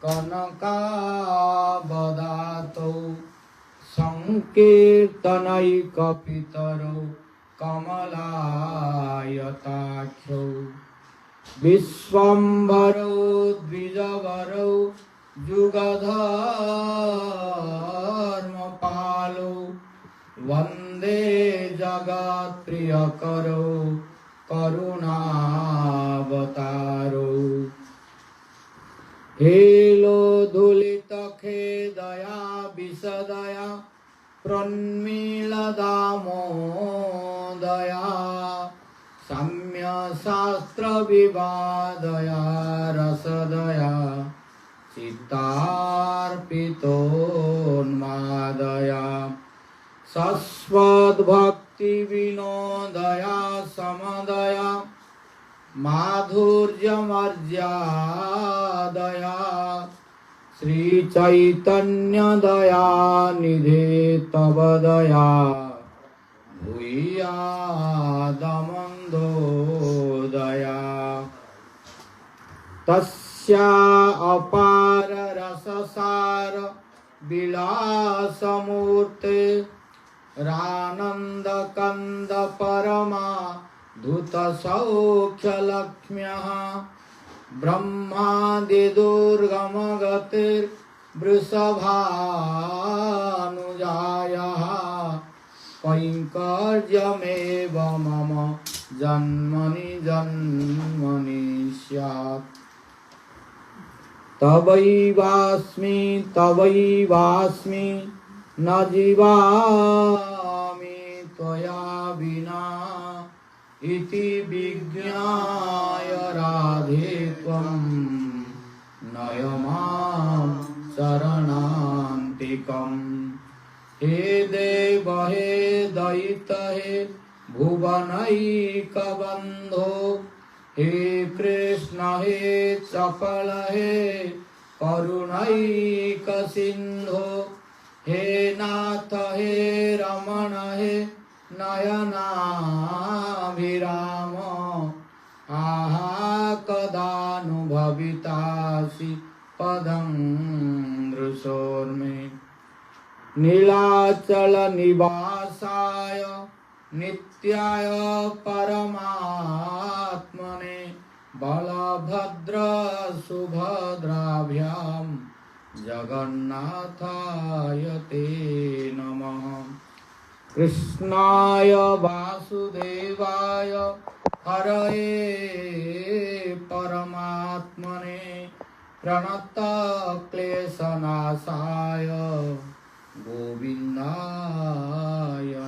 कनकावदातौ संकीर्तनैकपितरौ कमलायताक्षौ विश्वम्भरौ द्विजवरौ जुगधर्मपालौ वन्दे जगत्प्रियकरौ करुणावतारौ हेलोधुलितखेदया विशदया प्रन्मीलदामोदया साम्यशास्त्रविवादया रसदया चित्तार्पितोन्मादया शश्वद्भक्तिविनोदया समदया माधुर्यमर्यादया श्रीचैतन्यदया निधे तव दया भूयादमन्दोदया तस्या अपार रससार विलासमूर्ते रानन्दकन्द परमा धूतसौख्यलक्ष्म्यः ब्रह्मादिदुर्गमगतिर्वृषभानुजायः कैङ्कर्यमेव मम जन्मनि जन्मनि स्यात् तवैवास्मि न जीवामि त्वया विना इति विज्ञाय राधे त्वं नय मां शरणान्तिकम् हे देव हे दयित हे भुवनैकबन्धो हे कृष्ण हे चपल हे करुणैकसिन्धो हे नाथ हे रमण हे नयनाभिराम आहा कदानुभवितासि पदं दृशोर्मे नीलाचल निवासाय नित्याय परमात्मने बलभद्र सुभद्राभ्यां जगन्नाथाय ते नमः कृष्णाय वासुदेवाय हरये परमात्मने प्रणतक्लेशनाशाय गोविन्दाय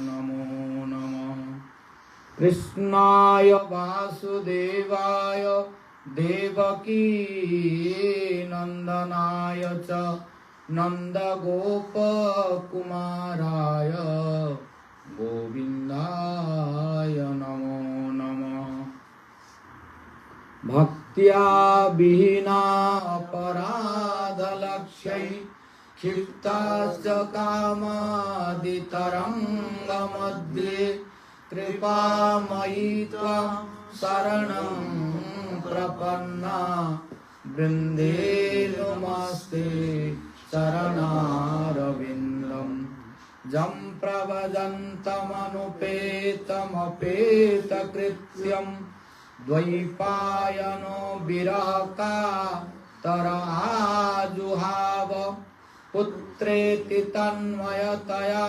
नमो नमः कृष्णाय वासुदेवाय देवकी नन्दनाय च नन्दगोपकुमाराय गोविन्दाय नमो नमः भक्त्या विहीना अपराधलक्ष्यै क्षिप्ताश्च कामादितरङ्गमध्ये कृपामयि त्वां शरणं प्रपन्ना वृन्दे नमस्ते चरणारविन्दम् जं प्रवजन्तमनुपेतमपेतकृत्यं द्वैपायनो विरहकातर आजुहाव पुत्रेति तन्मयतया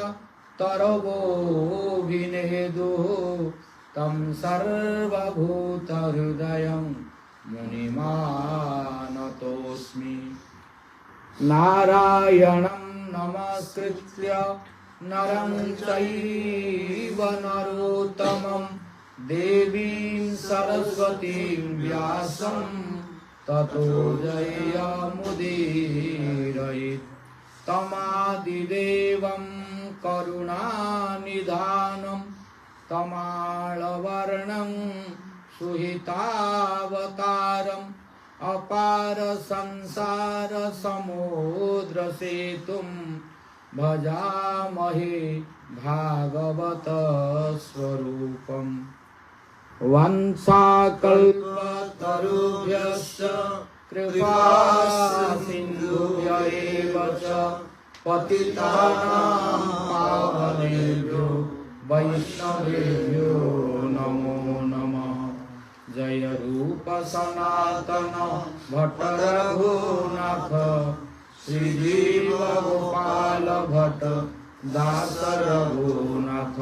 तरवोऽभिनेदुः तं सर्वभूतहृदयं मुनिमानतोऽस्मि नारायणं नमस्कृत्य नरं चैव नरोत्तमं देवीं सरस्वतीं व्यासं ततो जयमुदीरयेत् तमादिदेवं करुणानिधानं तमालवर्णं सुहितावतारम् अपार संसार समुद्र सेतुं भजामहे भागवत स्वरूपम् वंशाकल्पतरुभ्यश्च कृपा पतितानां पावनेभ्यो वैष्णवेभ्यो नमो नमः। जय रूप सनातन भट्ट रघुनाथ श्रीजीव गोपाल भट्ट दास रघुनाथ।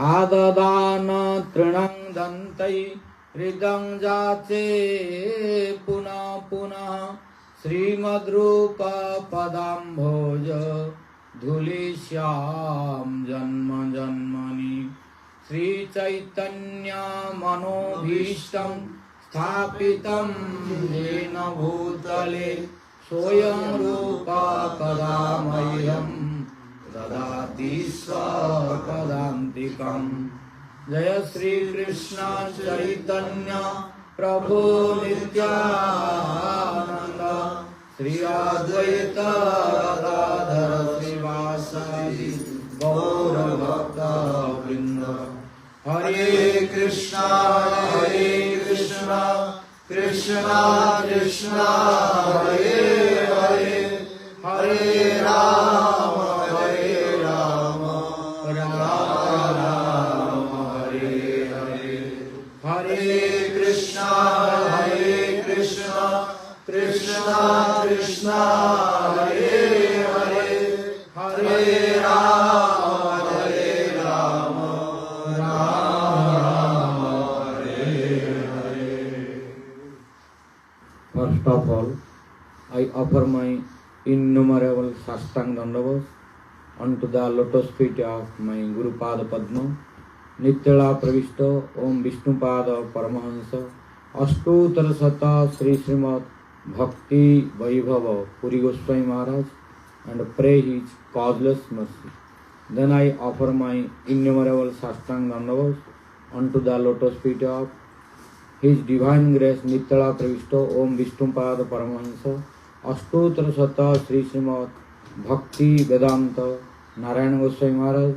आददान तृणं दन्तै हृदं जाचे पुनः पुनः श्रीमद्रूप पदाम्भोज धूलिश्याम जन्म जन्मनि। श्रीचैतन्य मनोभीष्टं स्थापितं येन भूतले स्वयं रूप कदा मह्यं ददाति स्वपदान्तिकम्। जय श्री कृष्ण चैतन्य प्रभु नित्यानंद श्री अद्वैत गदाधर श्रीवासादि गौर भक्त वृंद। हरे कृष्णा कृष्णा कृष्णा हरे हरे हरे राम राम राम हरे हरे। हरे Krishna Krishna Krishna Hare Hare Hare Ram Ram Hare Hare. First of all, I offer my innumerable sastang dandavas unto the lotus feet of my Guru Pada Padma. Nityala Pravishta Om Vishnu Pada Paramahansa Ashtottara Sata Sri Srimad Bhakti Vaibhava Puri Goswami Maharaj, and pray his causeless mercy. Then I offer my innumerable sastang dandavas unto the lotus feet of His Divine Grace Nityala Pravishta Om Vishnu Pada Paramahansa Ashtottara Sata Sri Srimad Bhakti Vedanta Narayana Goswami Maharaj.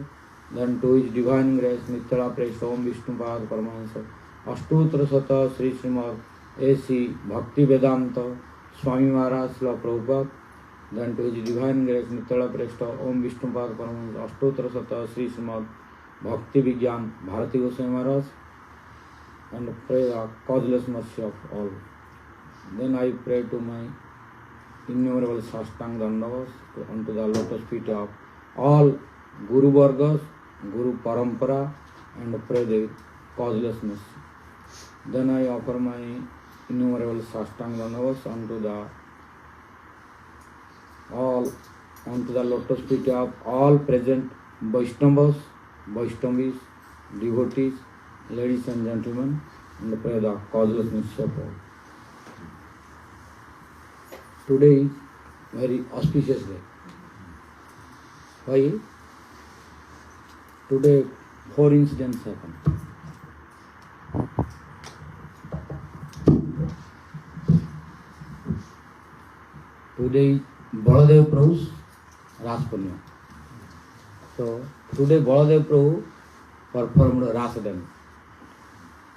Then to His Divine Grace Nityala Pravishta Om Vishnu Pada Paramahansa Ashtottara Sata Sri Srimad A.C. Bhakti Vedanta Swami Maharaj Srila Prabhupada. Then to His Divine Grace Nityala Pravishta Om Vishnu Pada Paramahansa Ashtottara Sata Sri Srimad Bhakti Vigyan Bharati Goswami Maharaj, and pray the causeless mercy of all. Then I pray to my innumerable sastang dandavas unto the lotus feet of all Guru Vargas, Guru Parampara, and pray the causeless mercy. Then I offer my innumerable sastang dandavas unto the lotus feet of all present Vaishnavas, Vaishnavis, devotees, ladies and gentlemen, and pray the causeless mercy of all. Today is very auspicious day. Why? Today 4 incidents happened. Today is Baladev Prabhu's Ras Purnima. So today Baladev Prabhu performed Rasa dance,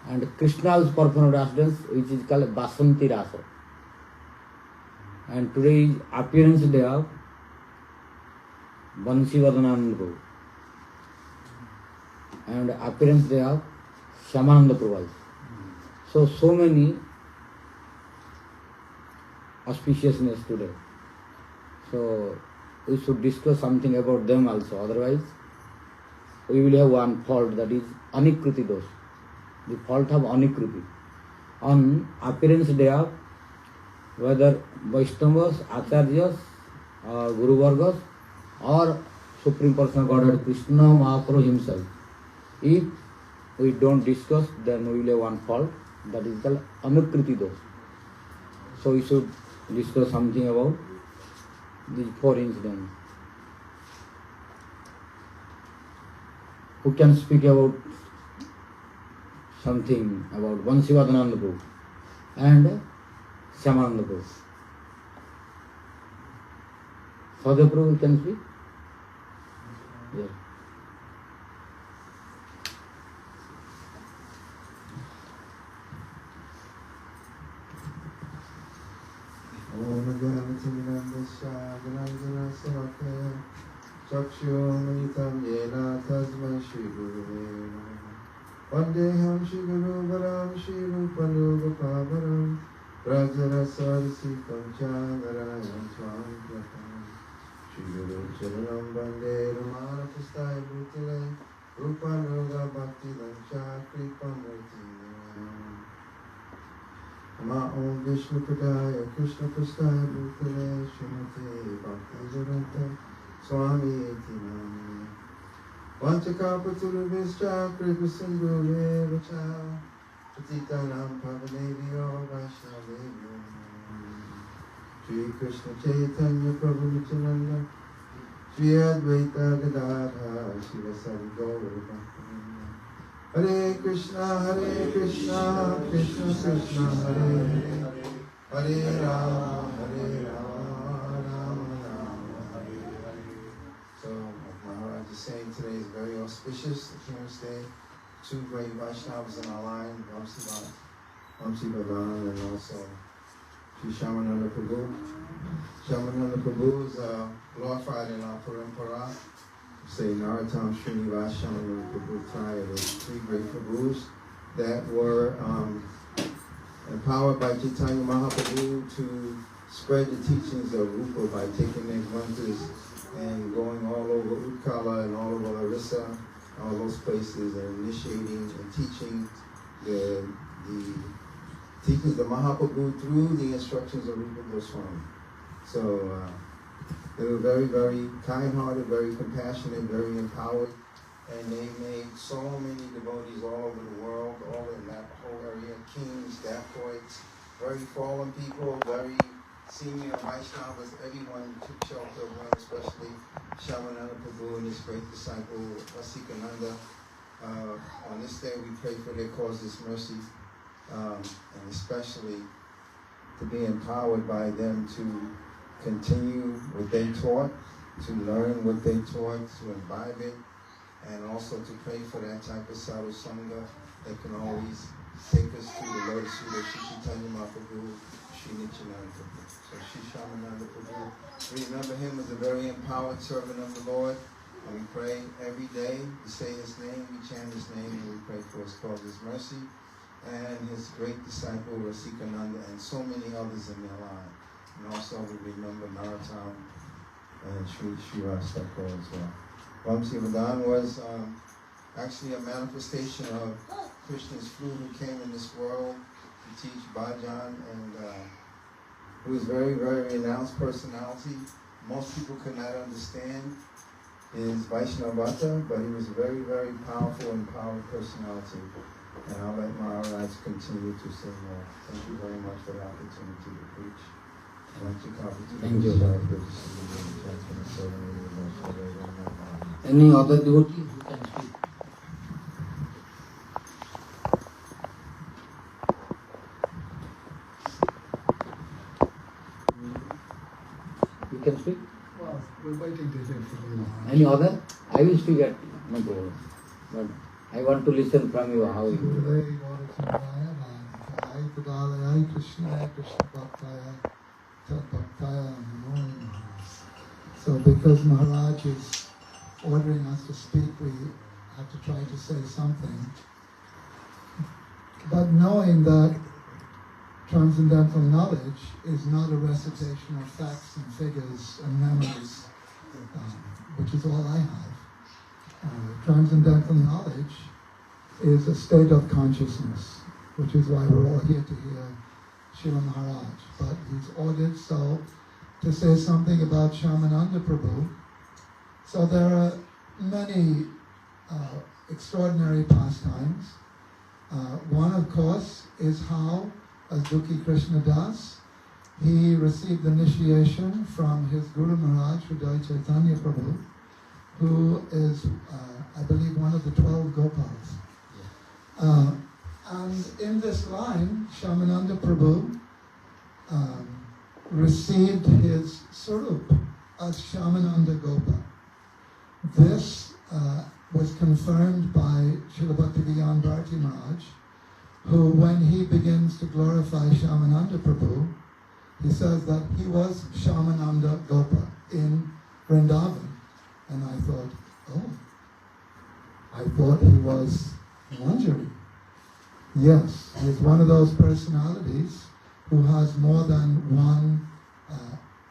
and Krishna also performed Rasa dance, which is called Vasanti Rasa. And today is appearance day of Vansivadhananda Prabhu, and appearance day of Shyamananda Prabhu. So many auspiciousness today. So we should discuss something about them also. Otherwise, we will have one fault, that is Anikruti dosh. The fault of Anikruti. On appearance day of whether Vaishnavas, Acharyas, or Guru Vargas, or Supreme Personal Godhead Krishna Mahaprabhu himself, if we don't discuss, then we will have one fault, that is called Anukriti dosh. So we should discuss something about these 4 incidents. Who can speak about something about Vansivadhananda Prabhu and Shyamananda Prabhu? Swarup Prabhu can speak? Yes. Om Ganatimirandasya Ganandana Savakaya Chakshurumilitam Yena Tasmai Shri Gurave Namaha Vandeham Shri Guru Varam Shri Rupanugapabaram Rajarasarisitam Chandarayam Swam Pratam Shri Guru Charanam Vande Ramana Pustaya Bhutale Rupanuga Bhakti Lancha Kripamurti Ma Om Vishnu Padaya Krishna Prastaya Bhutale Srimate Bhakti Vedanta Swami Iti Namane Vanchakapatulubhischa Kripa Sindhu Vacha Patitanam Pavanebhyo Vaishnavebhyo Shri Krishna Chaitanya Prabhu Nityananda Shri Advaita Gadadhara Shivasari Gaura Bhaktivinoda Hare Krishna, Krishna Krishna, Hare Hare, Hare Rama, Rama Rama, Hare Hare. So, like Maharaja is saying, today is very auspicious, the Appearance Day. Two great Vaishnavas in our line, Vamsi Bhavan, and also Sri Shamananda Prabhu. Shamananda Prabhu is glorified in our Parampara. Say Narottam Srinivas Shamananda Prabhu Traya, those three great Prabhus that were empowered by Chaitanya Mahaprabhu to spread the teachings of Rupa by taking their mantras and going all over Utkala and all over Rasa, all those places, and initiating and teaching the teachings of Mahaprabhu through the instructions of Rupa Goswami. So they were very, very kind-hearted, very compassionate, very empowered, and they made so many devotees all over the world, all in that whole area, kings, dacoits, very fallen people, very senior Vaishnavas, everyone took shelter of them, especially Shamananda Prabhu and his great disciple, Vasikananda. On this day we pray for their causes mercy, and especially to be empowered by them to continue what they taught, to learn what they taught, to imbibe it, and also to pray for that type of sadhu sangha that can always take us to the Lord Sri Chaitanya Mahaprabhu, Sri Nityananda Prabhu. So Sri Shamananda Prabhu, we remember him as a very empowered servant of the Lord, and we pray every day, we say his name, we chant his name, and we pray for his cause, his mercy, and his great disciple Rasikananda, and so many others in their line. And also we remember Narottam and Sri Rasa Thakur as well. Vamsi Vadan was actually a manifestation of Krishna's flute who came in this world to teach bhajan, and he was very, very renounced personality. Most people could not understand his Vaishnavata, but he was a very, very powerful and powerful personality. And I'll let Maharaj continue to say more. Thank you very much for the opportunity to preach. Thank you. Any other devotee who can speak? You can speak? Well, we're waiting to hear from you. Any other? I will speak at no problem. But I want to listen from you how you. So because Maharaj is ordering us to speak, we have to try to say something. But knowing that transcendental knowledge is not a recitation of facts and figures and memories, which is all I have. Transcendental knowledge is a state of consciousness, which is why we're all here to hear Srila Maharaj. But he's ordered so to say something about Shamananda Prabhu. So there are many extraordinary pastimes. One, of course, is how, as Dukhi Krishna Das, he received initiation from his Guru Maharaj, Hridaya Chaitanya Prabhu, who is, I believe, one of the 12 Gopals. And in this line, Shamananda Prabhu received his Swarup as Shamananda Gopa. This was confirmed by Srila Bhaktivedanta Bharati Maharaj, who, when he begins to glorify Shamananda Prabhu, he says that he was Shamananda Gopa in Vrindavan. And I thought, oh, I thought he was Manjari. Yes, he's one of those personalities who has more than one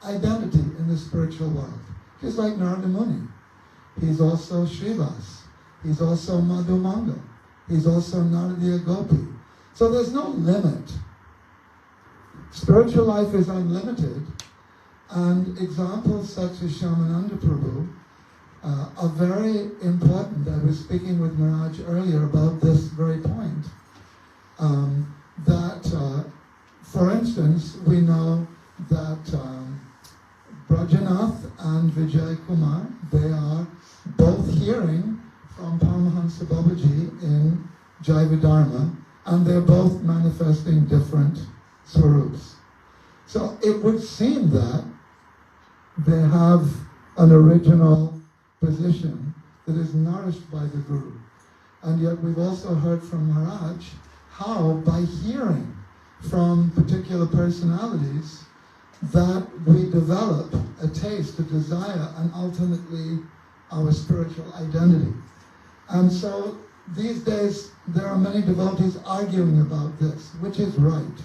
identity in the spiritual world. He's like Narada Muni. He's also Srivas. He's also Madhumanga. He's also Naradiya Gopi. So there's no limit. Spiritual life is unlimited, and examples such as Shamananda Prabhu are very important. I was speaking with Maharaj earlier about this very point. For instance, we know that Brajanath and Vijay Kumar, they are both hearing from Paramahansa Babaji in Jaiva and they're both manifesting different Swarups. So it would seem that they have an original position that is nourished by the Guru. And yet we've also heard from Maharaj how by hearing from particular personalities that we develop a taste, a desire, and ultimately our spiritual identity. And so these days there are many devotees arguing about this, which is right.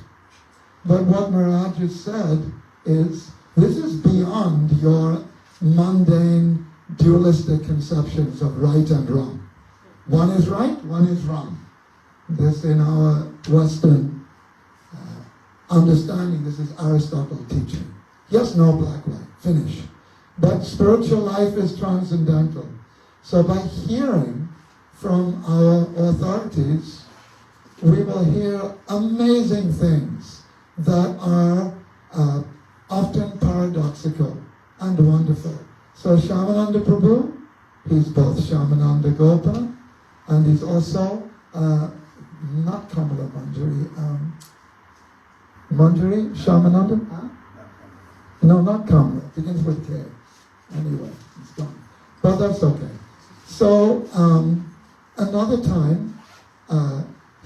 But what Maharaj has said is, this is beyond your mundane, dualistic conceptions of right and wrong. One is right, one is wrong. This in our Western understanding, this is Aristotle teaching. Yes, no, black, white, finish. But spiritual life is transcendental. So by hearing from our authorities, we will hear amazing things that are often paradoxical and wonderful. So Shamananda Prabhu, he's both Shamananda Gopa, and he's also not Kamala Manjari, Manjari, Shamananda? Huh? No, not Kamala, it begins with K. Anyway, it's gone. But that's okay. So, another time,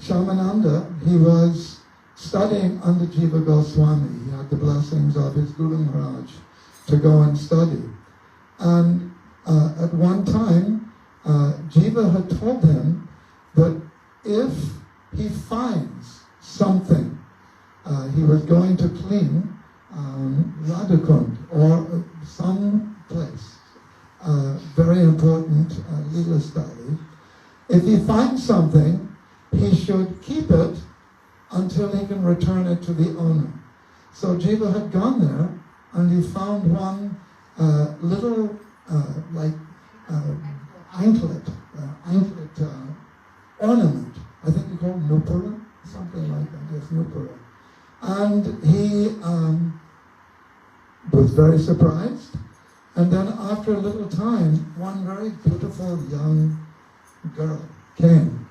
Shamananda, he was studying under Jiva Goswami. He had the blessings of his Guru Maharaj to go and study. And at one time, Jiva had told him that if he finds something, he was going to clean Radhakund or some place, very important Leela study. If he finds something, he should keep it until he can return it to the owner. So Jiva had gone there and he found one little anklet ornament. I think they call it nupura, something like that. Yes, nupura. And he was very surprised. And then after a little time, one very beautiful young girl came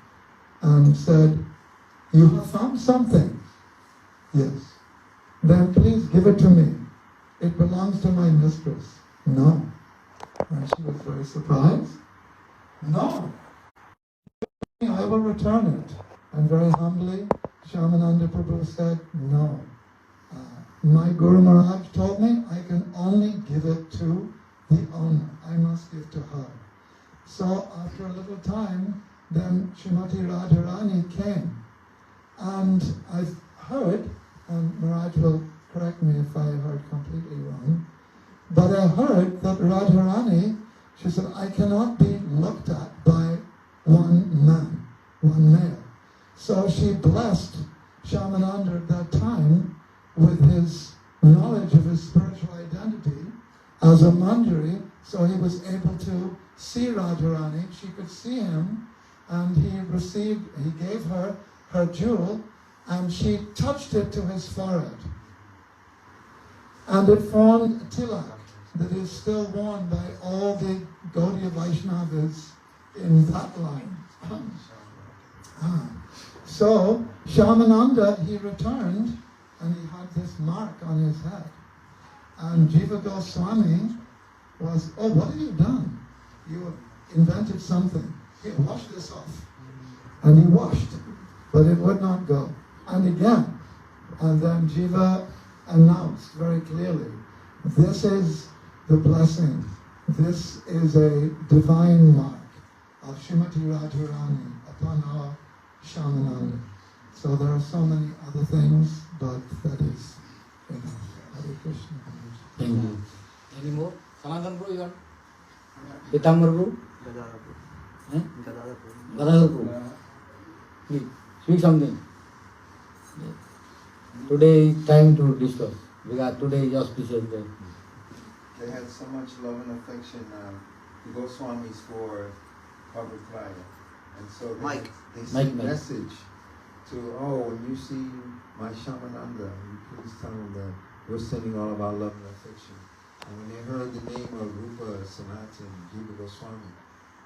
and said, "You have found something." "Yes." "Then please give it to me. It belongs to my mistress." "No." And she was very surprised. "No. I will return it." And very humbly, Shamananda Prabhu said, "No. My Guru Maharaj told me I can only give it to the owner. I must give to her." So after a little time, then Srimati Radharani came. And I've heard, and Maharaj will correct me if I heard completely wrong, but I heard that Radharani, she said, I cannot be looked at by one man, one male. So she blessed Shamananda at that time with his knowledge of his spiritual identity as a Manjari, so he was able to see Radharani, she could see him, and he gave her her jewel, and she touched it to his forehead. And it formed a tilak that is still worn by all the Gaudiya Vaishnavas in that line. So, Shamananda, he returned, and he had this mark on his head. And Jiva Goswami was, "Oh, what have you done? You have invented something. Here, wash this off." And he washed, but it would not go. And again, and then Jiva announced very clearly. This is the blessing. This is a divine mark of Srimati Radharani upon our Shamananda. So there are so many other things, but that is enough. Hare Krishna. Thank you. Any more? Sanatan Prabhu, you want? Pitambar Prabhu? Gadadhar Prabhu. Please, speak something. Today is time to discuss, because today is auspicious day. They had so much love and affection, the Goswamis for Prabhupada. And so they sent a message to, when you see my Shamananda, you please tell him that we're sending all of our love and affection. And when they heard the name of Rupa, Sanatan, Jiva Goswami,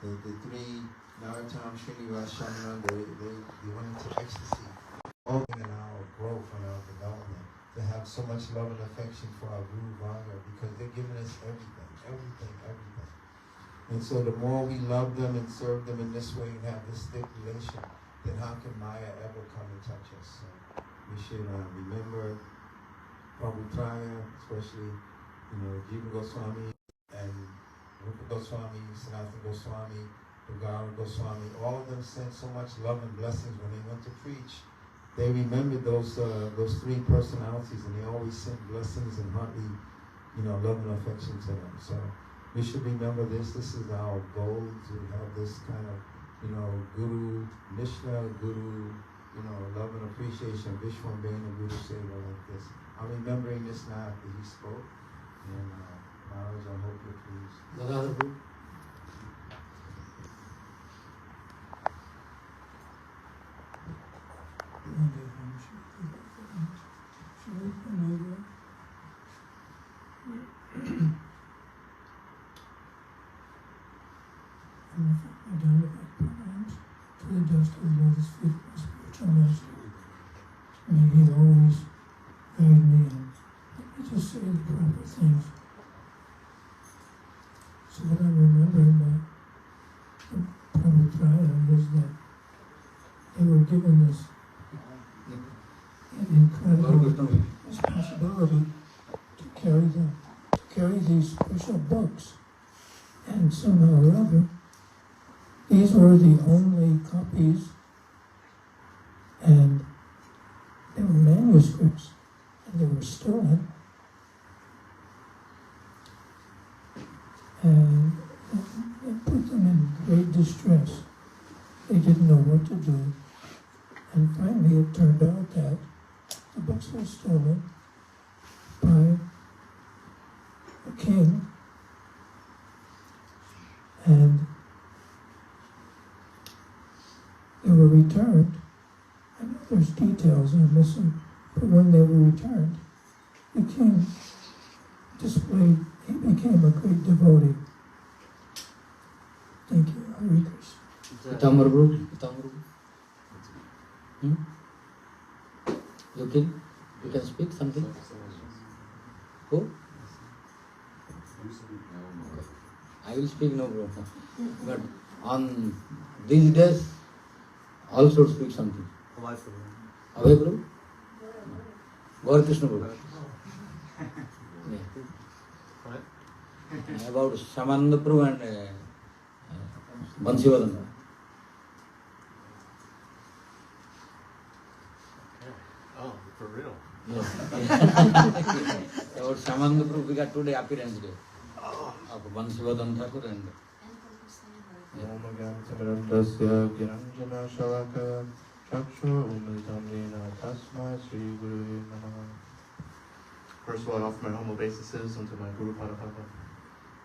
the three Narottam, Srinivas, Shamananda, they went into ecstasy. All in our growth and our development, to have so much love and affection for our Guru Varga, because they're giving us everything. And so the more we love them and serve them in this way and have this thick relation, then how can Maya ever come and touch us? So we should remember Prabhupada, especially, Jiva Goswami and Rupa Goswami, Sanatana Goswami, Bhagara Goswami, all of them sent so much love and blessings when they went to preach. They remembered those three personalities, and they always sent blessings and heartly, love and affection to them. So we should remember this. This is our goal, to have this kind of, Guru Nishna, Guru, love and appreciation, Vishwambhena Guru Seva like this. I'm remembering this now after he spoke, and Maharaja, I hope you're pleased. To the dust of the lotus feet of my spiritual master. May he always guide me and let me just say the proper things. So what I remember about the Prabhupada is that they were given this incredible responsibility to carry these special books, and somehow or other these were the only copies, and they were manuscripts, and they were stolen. And it put them in great distress. They didn't know what to do. And finally it turned out that the books were stolen by a king, and they were returned. I know there's details I'm missing, but when they were returned, the king he became a great devotee. Thank you, Hare Krishna. Pitambar Prabhu. You can speak something? Who? I will speak, no problem. But on these days, all should speak something. Abhay Prabhu? Gaur Krishna Prabhu? Yeah. About Shamananda Prabhu and Vansivadana. Oh, for real? Yes. About Shamananda Prabhu, we got today appearance day of Vansivadana Thakur and Om Gyantamidamdasya Giranjana Shalakaya Chakshu Umilitamnena Tasmai Sri Guru Namaha. First of all, I offer my humble obeisances unto my Guru Padapapa.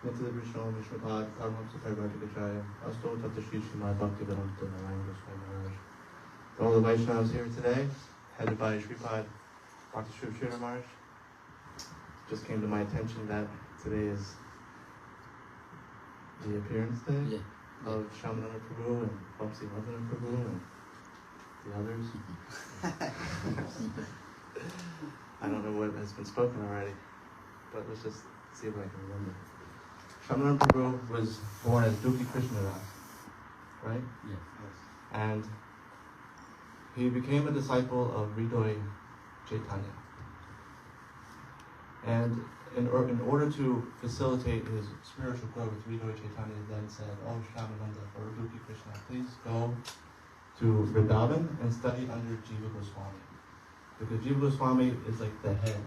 Unto the Vishnu Vishwapad, Karmamsa Parvatikachaya, Asto Tatashi Shrimad Bhakti Vedanta Narayana Goswami Maharaj. To all the Vaishnavas here today, headed by Sripad Bhakti Sridhar Maharaj, just came to my attention that today is the appearance day of Shamananda Prabhu and Bhakti Vandana Prabhu and the others. I don't know what has been spoken already, but let's just see if I can remember. Shamananda Prabhu was born as Dukhi Krishnadas, right? yes. And he became a disciple of Hridoy Chaitanya. And in order to facilitate his spiritual growth, Sridhar Chaitanya then said, "Oh, Shyamananda or Duki Krishna, please go to Vrindavan and study under Jiva Goswami." Because Jiva Goswami is like the head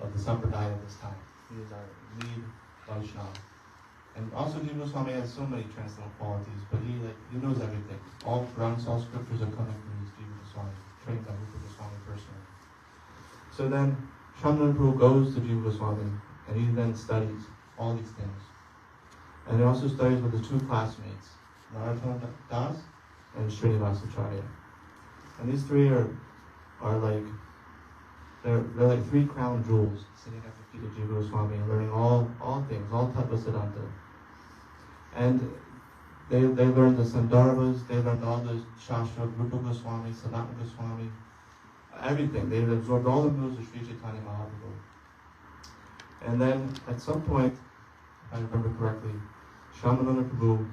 of the Sampradaya of this time. He is our lead Vaishnava. And also Jiva Goswami has so many transcendental qualities, but he knows everything. All grunts, all scriptures are coming from these Jiva Goswami, trained by Rupa Goswami personally. So then Shyamananda Prabhu goes to Jiva Goswami and he then studies all these things. And he also studies with his two classmates, Narottama Das and Srinivasacharya. And these three are like, they're like three crown jewels sitting at the feet of Jiva Goswami and learning all things, all Tattva Siddhanta. And they learned the Sandarbhas, they learned all the Shastra, Rupa Goswami, Sanatana Goswami, everything. They absorbed all the moves of Sri Chaitanya Mahaprabhu. And then at some point, if I remember correctly, Shyamananda Prabhu,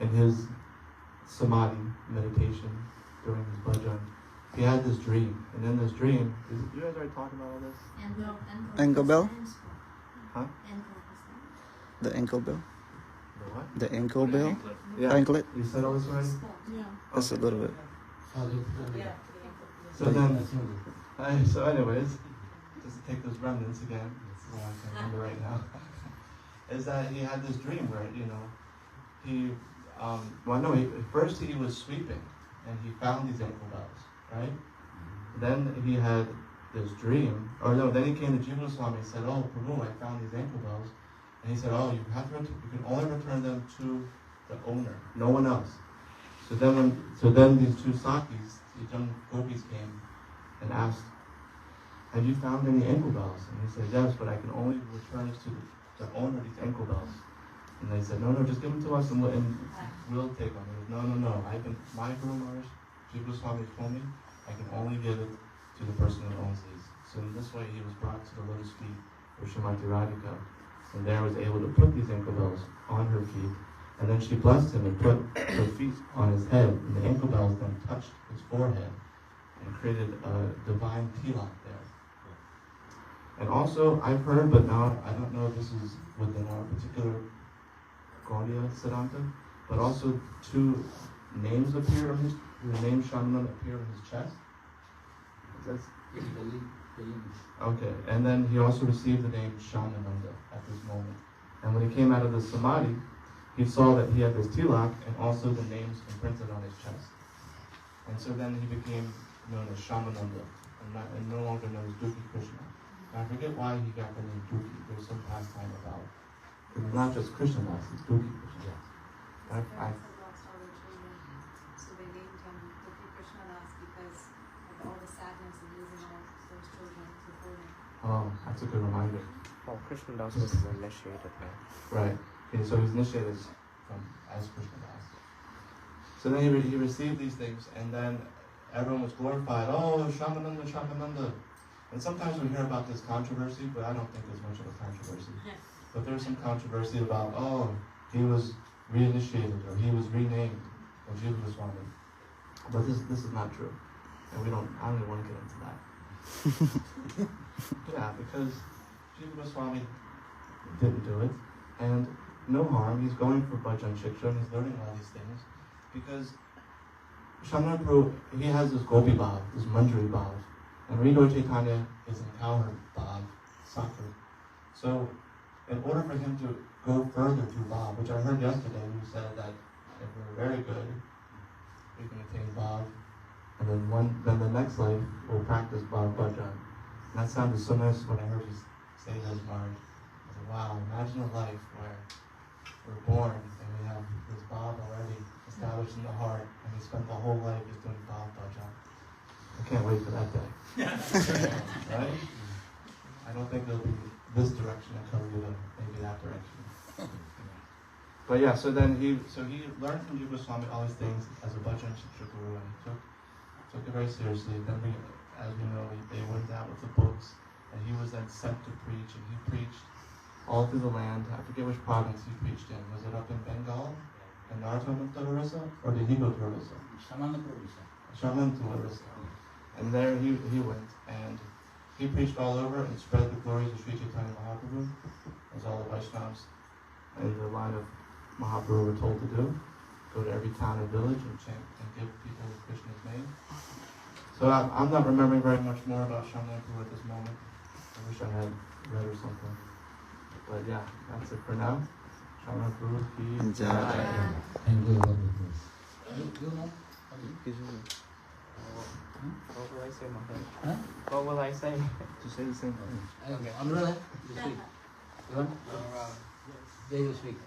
in his samadhi meditation during his bhajan, he had this dream. And in this dream, you guys already talking about all this? Ankle bell? Huh? The ankle bell? The what? The ankle bell? Yeah. Anklet? You said all this already? That's a little bit. So then, so anyways, just to take those remnants again, this is all I can remember right now, is that he had this dream where, first he was sweeping, and he found these ankle bells, right? Then he had this dream, then he came to Jiva Goswami and said, "Oh, Prabhu, I found these ankle bells." And he said, "Oh, you can only return them to the owner, no one else." So then these two Sakis, the young gopis, came and asked, "Have you found any ankle bells?" And he said, "Yes, but I can only return it to the owner of these ankle bells." And they said, "No, just give them to us and we'll take them." He said, No. My Guru Maharaj, Jiva Goswami told me, I can only give it to the person who owns these. So in this way, he was brought to the lotus feet of Srimati Radhika, and there was able to put these ankle bells on her feet. And then she blessed him and put her feet on his head, and the ankle bells then touched his forehead and created a divine tilak there. And also, I've heard, but now I don't know if this is within our particular Gaudiya Siddhanta, but also two names appear on the name Shyamananda appear on his chest. Okay, and then he also received the name Shyamananda at this moment. And when he came out of the samadhi, he saw that he had this tilak and also the names imprinted on his chest. And so then he became known as Shyamananda and no longer known as Duki Krishna. And I forget why he got the name Duki. There's some pastime about it. It's not just Krishna Das, it's Duki Krishna. So they named him Duki Krishna Das because of all the sadness of losing all those children before him. Oh, that's a good reminder. Oh, Krishna Das was an initiated man. Right. Okay, so he's initiated as Krishna Das. So then he received these things, and then everyone was glorified. Oh, Shyamananda, Shyamananda. And sometimes we hear about this controversy, but I don't think there's much of a controversy. But there's some controversy about, he was reinitiated or he was renamed or Jiva Goswami. But this is not true. And I don't even want to get into that. Yeah, because Jiva Goswami didn't do it. And no harm, he's going for bhajan shiksha and he's learning all these things. Because Shyamananda Prabhu, he has this gopi bhav, this manjari bhav. And Sridhar Chaitanya is in cowherd bhav, sakra. So, in order for him to go further through bhav, which I heard yesterday, you said that if we're very good, we can attain bhav. And then the next life, we'll practice bhav bhajan. And that sounded so nice when I heard you say those Maharaj. I said, wow, imagine a life where we're born and we have this bhav already established in the heart, and we spent the whole life just doing bhav bhajan. I can't wait for that day. Right? I don't think there'll be this direction in Kali Yuga, maybe that direction. But yeah, so he learned from Jiva Goswami all these things as a bhajan shiksha guru, and he took it very seriously. Then as we know, they went out with the books, and he was then sent to preach, and he preached all through the land. I forget which province he preached in. Was it up in Bengal, in Narottama Rasa, or did he go to Rasa? Shamananda Rasa. And there he went, and He preached all over and spread the glories of Sri Chaitanya Mahaprabhu, as all the Vaishnavas in the line of Mahaprabhu were told to do. Go to every town and village and chant and give people Krishna's name. So I'm not remembering very much more about Shaman Prabhu at this moment. I wish I had read or something. But yeah, that's it for now. Shaman Prabhu, he... Thank you. You know? What will I say, Maharaja? What will I say? To say the same thing. Okay. Anuradha, you speak. You want? There you speak.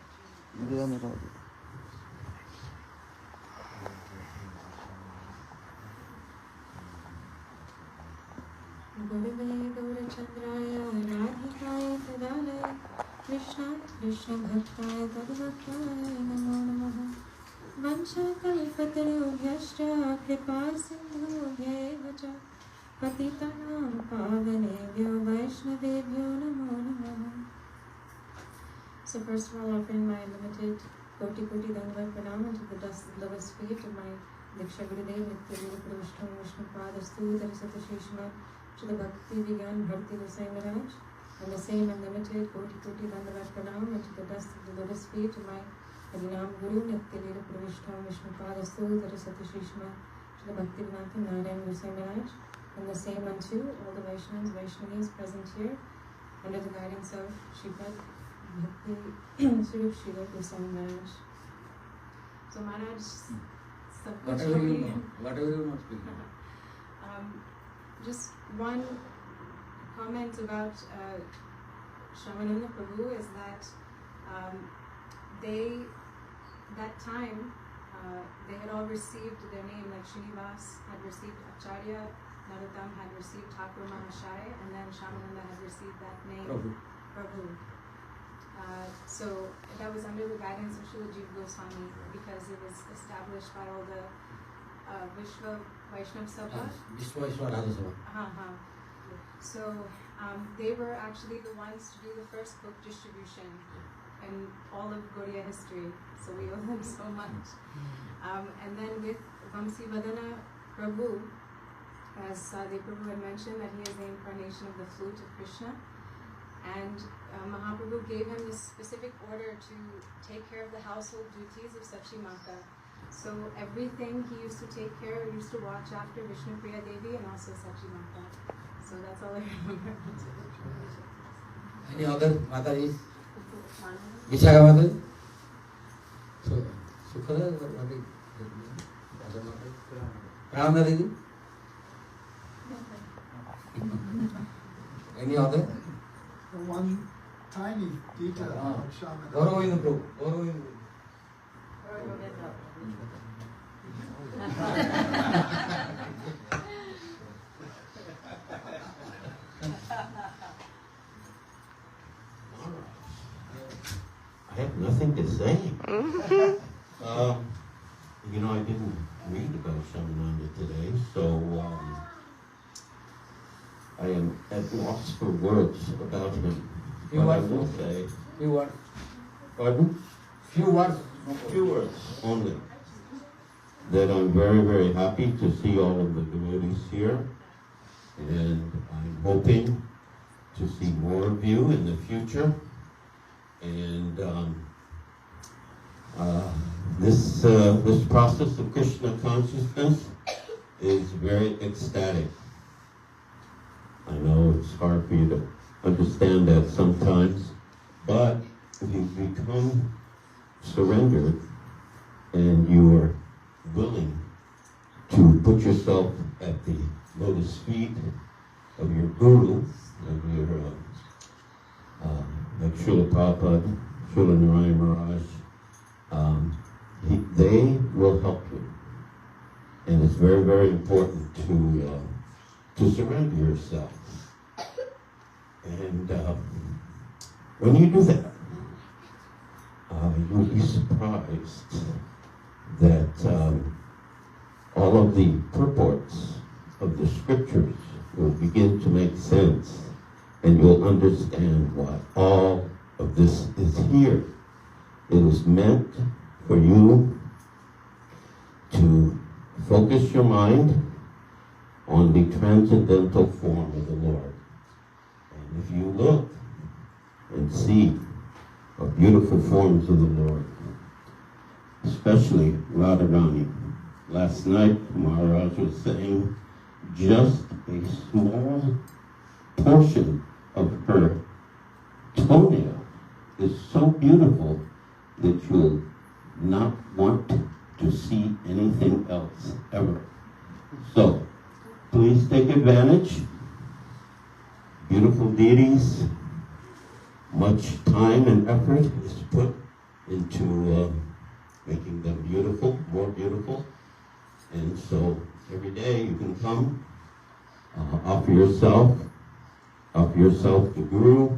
Gurave Gaurachandraya Radhikaya Tadalaya Krishna Krishna Bhaktaya Tadbhaktaya Namo Namaha Vanchakalpatarubhyascha Kripa Sindhubhyevacha Patitanam Pavanebhyo Vaishnavebhyo Namo Namaha. So first of all, offering my limited Koti Koti Dandavat Pranam to the dust of lotus feet of my Diksha Gurudev Nitya Guru Vishnu Vishnupada Stu Darisata Shishma to the Bhakti Vigyan Bhakti Rasai Maharaj, and the same unlimited Koti Koti Dandavat Pranam and to the dust of the lotus feet of my Harinam Guru Nitya Guru Vishnu Vishnupada Stu Darisata Shishma to the Bhakti Vinatha Narayan Rasai Maharaj, and the same unto all the Vaishnavas, Vaishnavis present here under the guidance of Sripad Bhakti Swarup Sridhar Goswami Maharaj. So Maharaj, Whatever you know, speak. Just one comment about Shravananda Prabhu is that that time, they had all received their name, like Srinivas had received Acharya, Narottam had received Thakur Mahashaya, and then Shravananda had received that name, Prabhu. So that was under the guidance of Srila Jiva Goswami, because it was established by all the Vaishnav Sabha. So they were actually the ones to do the first book distribution in all of Gaudiya history. So we owe them so much. And then with Vamsi Vadana Prabhu, as Sadhu Prabhu had mentioned, that he is the incarnation of the flute of Krishna. And Mahaprabhu gave him this specific order to take care of the household duties of Sachi Mata. So everything he used to take care of, he used to watch after Vishnu Priya Devi and also Sachi Mata. So that's all I remember. Any other Mataji? Vishaka Mataji? So, Sukhada, what is other Mataji? Ramadaji? Any other? One tiny detail about Shaman. Gauravendra Prabhu. Gauravendra. I have nothing to say. I didn't read about Shamananda today, so I am at loss for words about him. Few But I words. will say, Few words. pardon? Few words. Few words only. That I'm very, very happy to see all of the devotees here, and I'm hoping to see more of you in the future. And this process of Krishna consciousness is very ecstatic. I know it's hard for you to understand that sometimes, but if you become surrendered and you are willing to put yourself at the lotus feet of your guru, of your like Srila Prabhupada, Srila Narayan Maharaj, they will help you. And it's very, very important to surrender yourself. And when you do that, you'll be surprised that all of the purports of the scriptures will begin to make sense, and you'll understand why all of this is here. It is meant for you to focus your mind on the transcendental form of the Lord. And if you look and see the beautiful forms of the Lord, especially Radharani. Last night, Maharaja was saying just a small portion of her toenail is so beautiful that you'll not want to see anything else ever. So, please take advantage. Beautiful deities. Much time and effort is put into making them beautiful, more beautiful. And so every day you can come, offer yourself to Guru,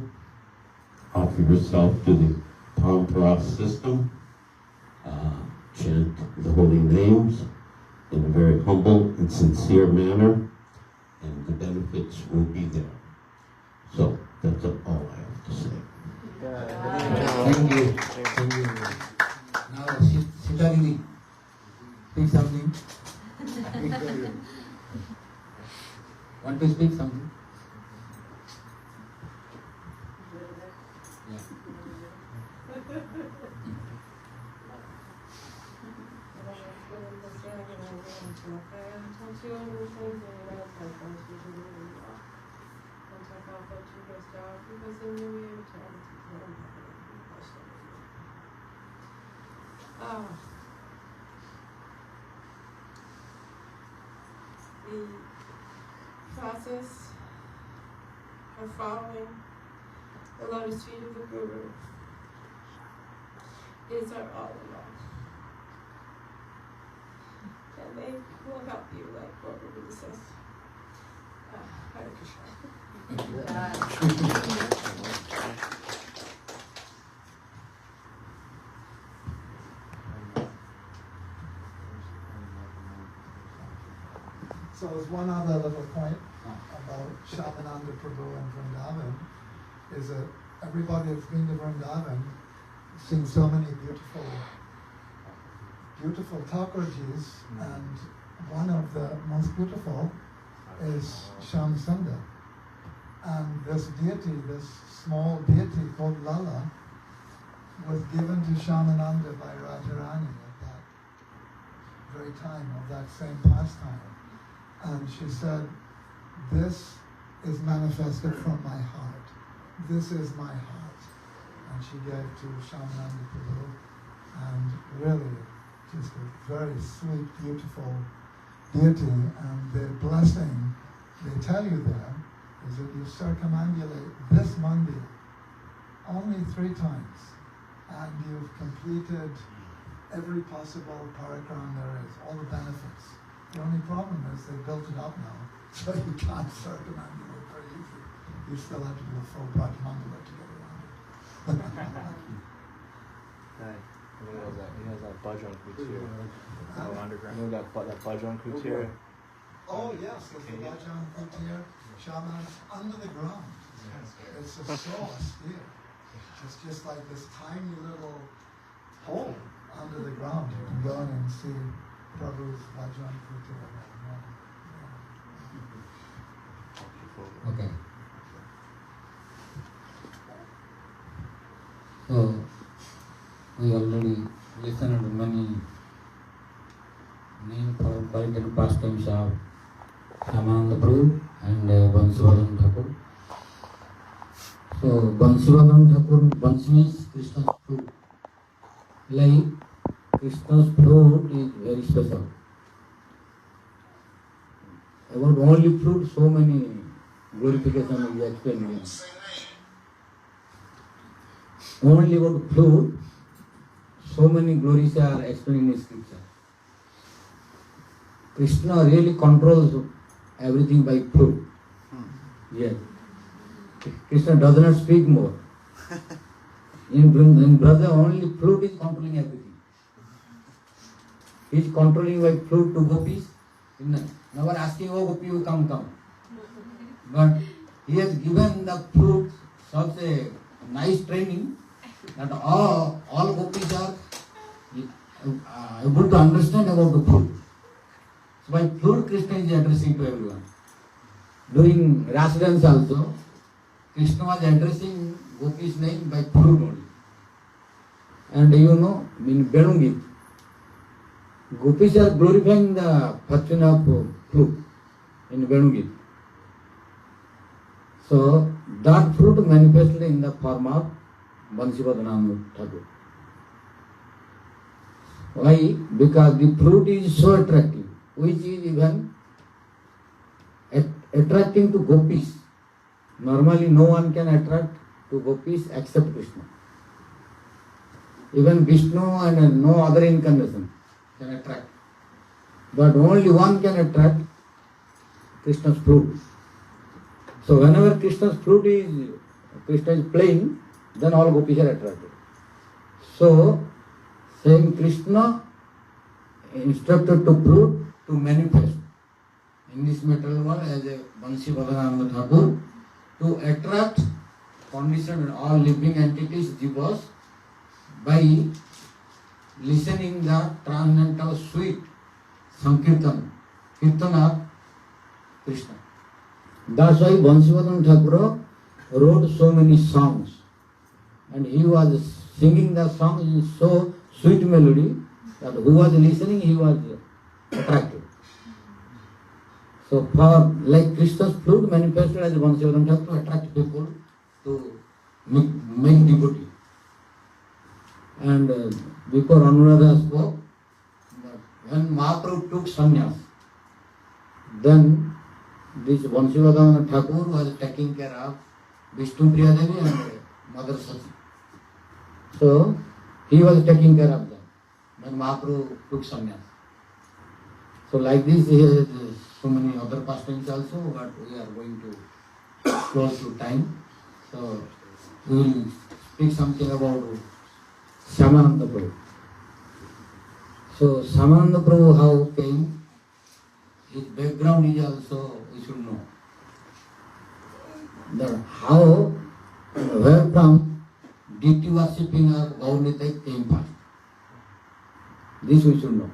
offer yourself to the Parampara system, chant the holy names in a very humble and sincere manner, and the benefits will be there. So that's all I have to say. Thank you. Thank you. Now, Sridhar, speak something. Want to speak something? Yeah. The process of following the lotus feet of the Guru is our all in all. And they will help you, like what Ruby says. Hare Krishna. So there's one other little point about Shamananda Prabhu and Vrindavan, is that everybody that's been to Vrindavan has seen so many beautiful Thakurjis, and one of the most beautiful is Shyam Sundar. And this deity, this small deity called Lala, was given to Shamananda by Radharani at that very time of that same pastime. And she said, this is manifested from my heart. This is my heart. And she gave to Shamananda Prabhu. And really, just a very sweet, beautiful deity. And the blessing they tell you there is that you circumambulate this mandir only 3 times. And you've completed every possible parikram there is, all the benefits. The only problem is they built it up now, so you can't circumambulate very easily. You still have to do a full Brajmandala to get around it. He has that Bajrang Kutir. Underground. You know that Bajrang Kutir? Oh yes, there's the Bajrang Kutir, Shaman, under the ground. It's so austere. It's just like this tiny little hole under the ground. You can go in and see Prabhu's Bajrang Kutir. Okay. So, we already listened to many names for quite and pastimes of Shamananda Prabhu and Vansivadan Thakur. So, Vansivadan Thakur, Vansi means Krishna's fruit. Like, Krishna's fruit is very special. About only fruit, so many glorifications we explained. Only about fruit, so many glories are explained in scripture. Krishna really controls everything by fruit. Yes. Krishna does not speak more. In brother, only fruit is controlling everything. He is controlling by fruit to gopis. Never asking, oh gopi, you come. But he has given the fruit such a nice training that all gopis are able to understand about the fruit. So by fruit, Krishna is addressing to everyone. During Rasa dance also, Krishna was addressing Gopi's name by flute only. And you know, in Bedungit, Gopis are glorifying the fortune of flute in Bedungit. So that fruit manifested in the form of Vansivadananda Thakur. Why? Because the fruit is so attractive, which is even attracting to Gopis. Normally no one can attract to Gopis except Krishna. Even Vishnu and no other incarnation can attract. But only one can attract, Krishna's flute. So whenever Krishna is playing, then all Gopis are attracted. So same Krishna instructed to flute to manifest in this material world as a Vansi Bhadananda Thakur to attract conditioned all living entities, jivas, by listening the transcendental sweet Sankirtan, Kirtan of Krishna. That's why Vansivadan Thakur wrote so many songs, and he was singing the songs in so sweet melody that who was listening, he was attracted. So for like Krishna's flute manifested as Vansivadan Thakur to attract people to make devotee. And before Anuradha spoke, when Mahaprabhu took sannyas, then this Vansivadan Thakur was taking care of Vishnu Priya Devi and Mother Sati. So he was taking care of them when Mahaprabhu took sannyas. So like this, he has so many other pastimes also, but we are going to close to time. So we will speak something about Shyamananda Prabhu. So Shyamananda Prabhu how came, his background is also we should know. That how, where from deity worshipping of Gaurnitai came first. This we should know.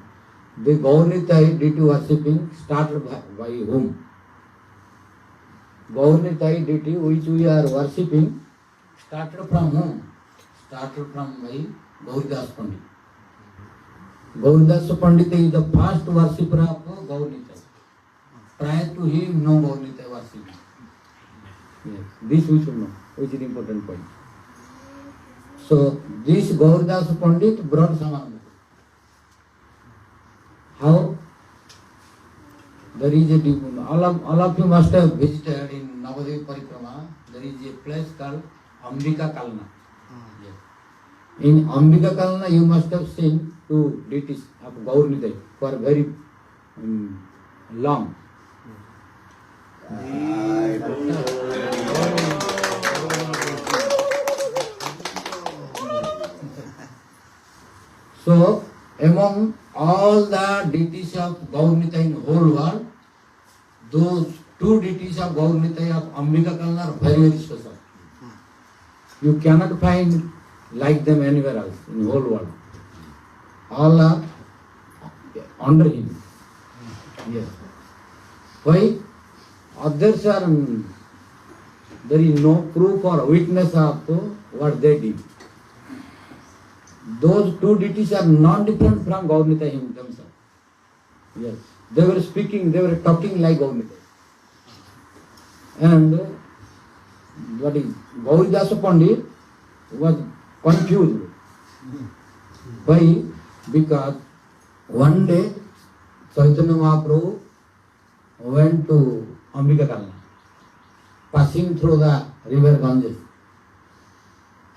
The Gaurnitai deity worshipping started by whom? Gaurnitai deity which we are worshipping started from whom? Started from by Gauridas Pandit. Gauridas Pandit is the first worshipper of Gaurnitai. Prior to him, no Gaurnitai worshipping. Yes, this we should know, which is an important point. So this Gauridas Pandit brought Shyamananda. How? There is a all of you must have visited in Navadev Parikrama. There is a place called Ambika Kalna. Yes. In Ambika Kalna you must have seen two deities of Gaurnitai who are very long. So among all the deities of Gaurnitai in whole world, those two deities of Gaurnitai of Ambika Kalna are very, very special. You cannot find like them anywhere else in the whole world. All are under him. Yes. Why? Others are, there is no proof or witness of what they did. Those two deities are non-different from Gaurnitai themselves. Yes. They were speaking, they were talking like Gaurnitai. And what is Gauridas Pandit was confused. Why? Because one day Chaitanya Mahaprabhu went to Ambika Kalna, passing through the river Ganges.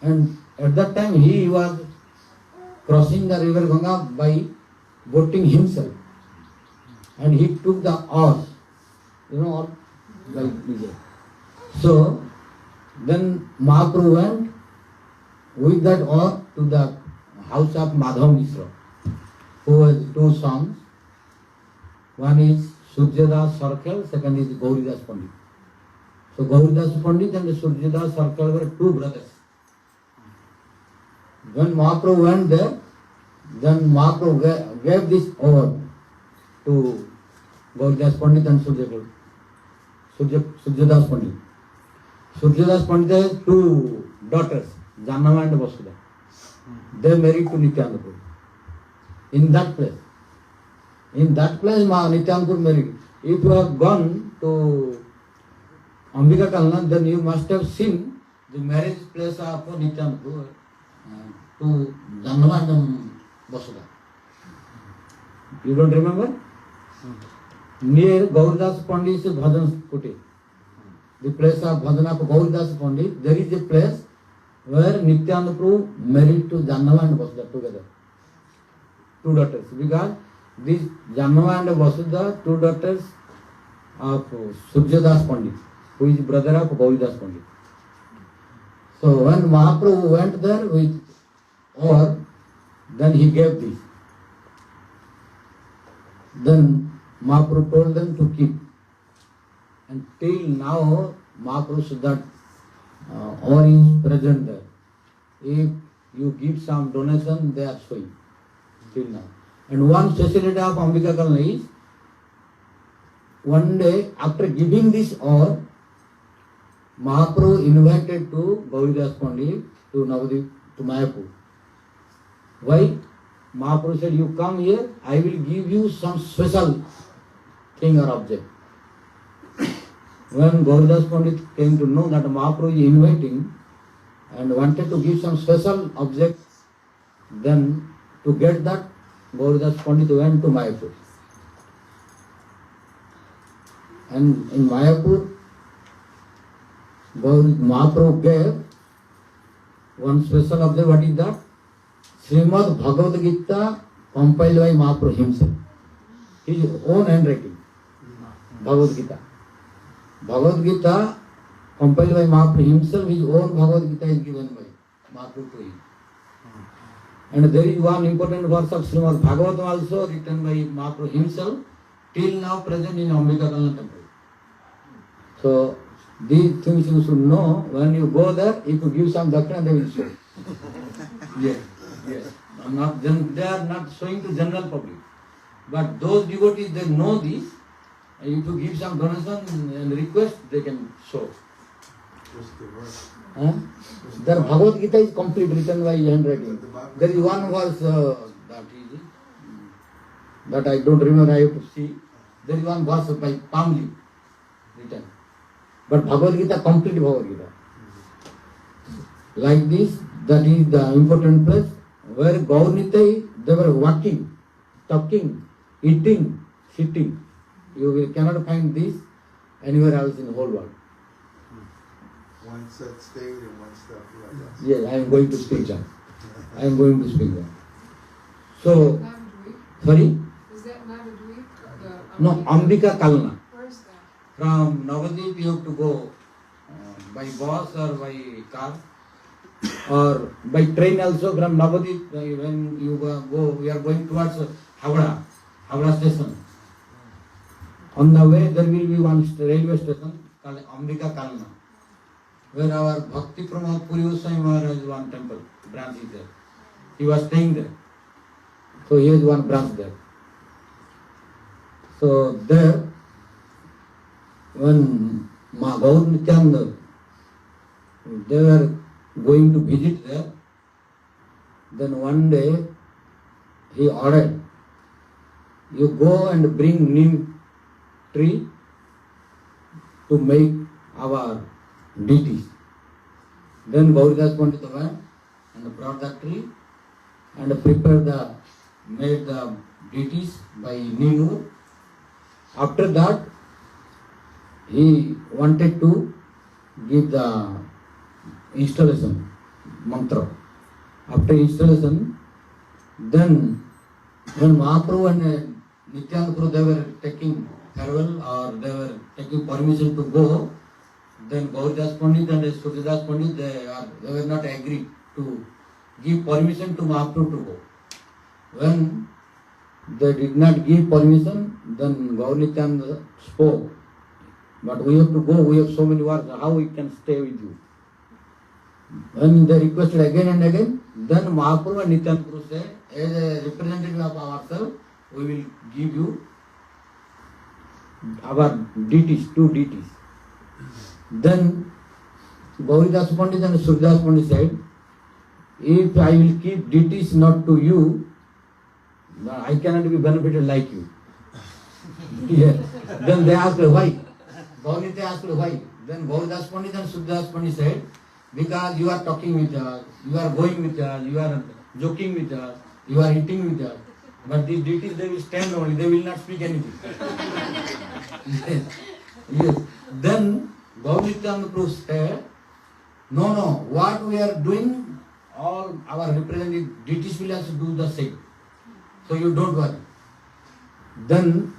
And at that time he was crossing the river Ganga by boating himself. And he took the oars, or like this. So then Mahaprabhu went with that oar to the house of Madhav Mishra, who has two sons. One is Suryadas Sarkal, second is Gauridas Pandit. So Gauridas Pandit and Suryadas Sarkal were two brothers. When Mahaprabhu went there, then Mahaprabhu gave this oar to Gauridas Pandit and Suryadas Pandit. Suryadas Pandit has two daughters, Jannama and Vasudha. They married to Nityananda. In that place. In that place, Nityananda married. If you have gone to Ambika Kalna, then you must have seen the marriage place of Nityananda to Jannama and Vasudha. You don't remember? Near Gauridas Pandit's Bhajan Kuti. The place of Bhajana of Gauridas Pandit, there is a place where Nityananda Prabhu married to Jannama and Vasudha together. Two daughters. Because these Jannama and Vasudha, two daughters of Suryadas Pandit, who is brother of Gauridas Pandit. So when Mahaprabhu went there with or then he gave this. Then Mahaprabhu told them to keep. And till now, Mahaprabhu said that or is present there. If you give some donation, they are showing. Till now. And one speciality of Ambika Kalna is, one day after giving this or, Mahaprabhu invited to Gauridas Pandit to Navadip, to Mayapur. Why? Mahaprabhu said, you come here, I will give you some special thing or object. When Gauridas Pandit came to know that Mahaprabhu is inviting and wanted to give some special object, then to get that, Gauridas Pandit went to Mayapur. And in Mayapur, Mahaprabhu gave one special object. What is that? Srimad Bhagavad Gita compiled by Mahaprabhu himself. His own handwriting. Bhagavad Gita. Bhagavad Gita compiled by Mahaprabhu himself, his own Bhagavad Gita is given by Mahaprabhu to him. And there is one important verse of Srimad Bhagavatam also written by Mahaprabhu himself, till now present in Ambika Kalna temple. So these things you should know. When you go there, if you give some dakshina, they will show. Yes, yes. They are not showing to general public. But those devotees, they know this. If you give some donation and request, they can show. Their Bhagavad Gita is complete, written by handwriting. There is one verse that I don't remember, I have to see. There is one verse by Pamli written. But Bhagavad Gita, complete Bhagavad Gita. Like this, that is the important place where Gaurnitai, they were walking, talking, eating, sitting. You cannot find this anywhere else in the whole world. One set stayed and one step left. Yes, I am going to speak that. I am going to speak that. So, sorry? Is that Navadvip? No, Ambika Kalna. Where is that? From Navadvip you have to go by bus or by car or by train also. From Navadvip, when you go, we are going towards Howrah station. On the way there will be one railway station called Ambika Kalna, where our Bhakti Pramod Puri Goswami Maharaja is one temple, branch is there. He was staying there. So he has one branch there. So there, when Gaur Nityananda, they were going to visit there, then one day he ordered, you go and bring neem tree to make our deities. Then Gauridas Pandit went and brought that tree and made the deities by neem wood. After that, he wanted to give the installation mantra. After installation, then when Mahaprabhu and Nityananda Prabhu, they were taking farewell or they were taking permission to go, then Gauridas Pandit and Sridhar Pandit, they were not agreed to give permission to Mahaprabhu to go. When they did not give permission, then Gaur Nityananda spoke, but we have to go, we have so many works, how we can stay with you? When they requested again and again, then Mahaprabhu and Nityananda Prabhu said, as a representative of ourselves, we will give you our deities, two deities. Then Gauridas Pandit and Sridhar Pandit said, if I will keep deities not to you, I cannot be benefited like you. Yeah. Then they asked why. Gaunita asked why. Then Gauridas Pandit and Sridhar Pandit said, because you are talking with us, you are going with us, you are joking with us, you are eating with us. But these deities, they will stand only, they will not speak anything. Yes. Yes. Then Gauridas Prabhu said, no, what we are doing, all our representative deities will also do the same. So you don't worry. Then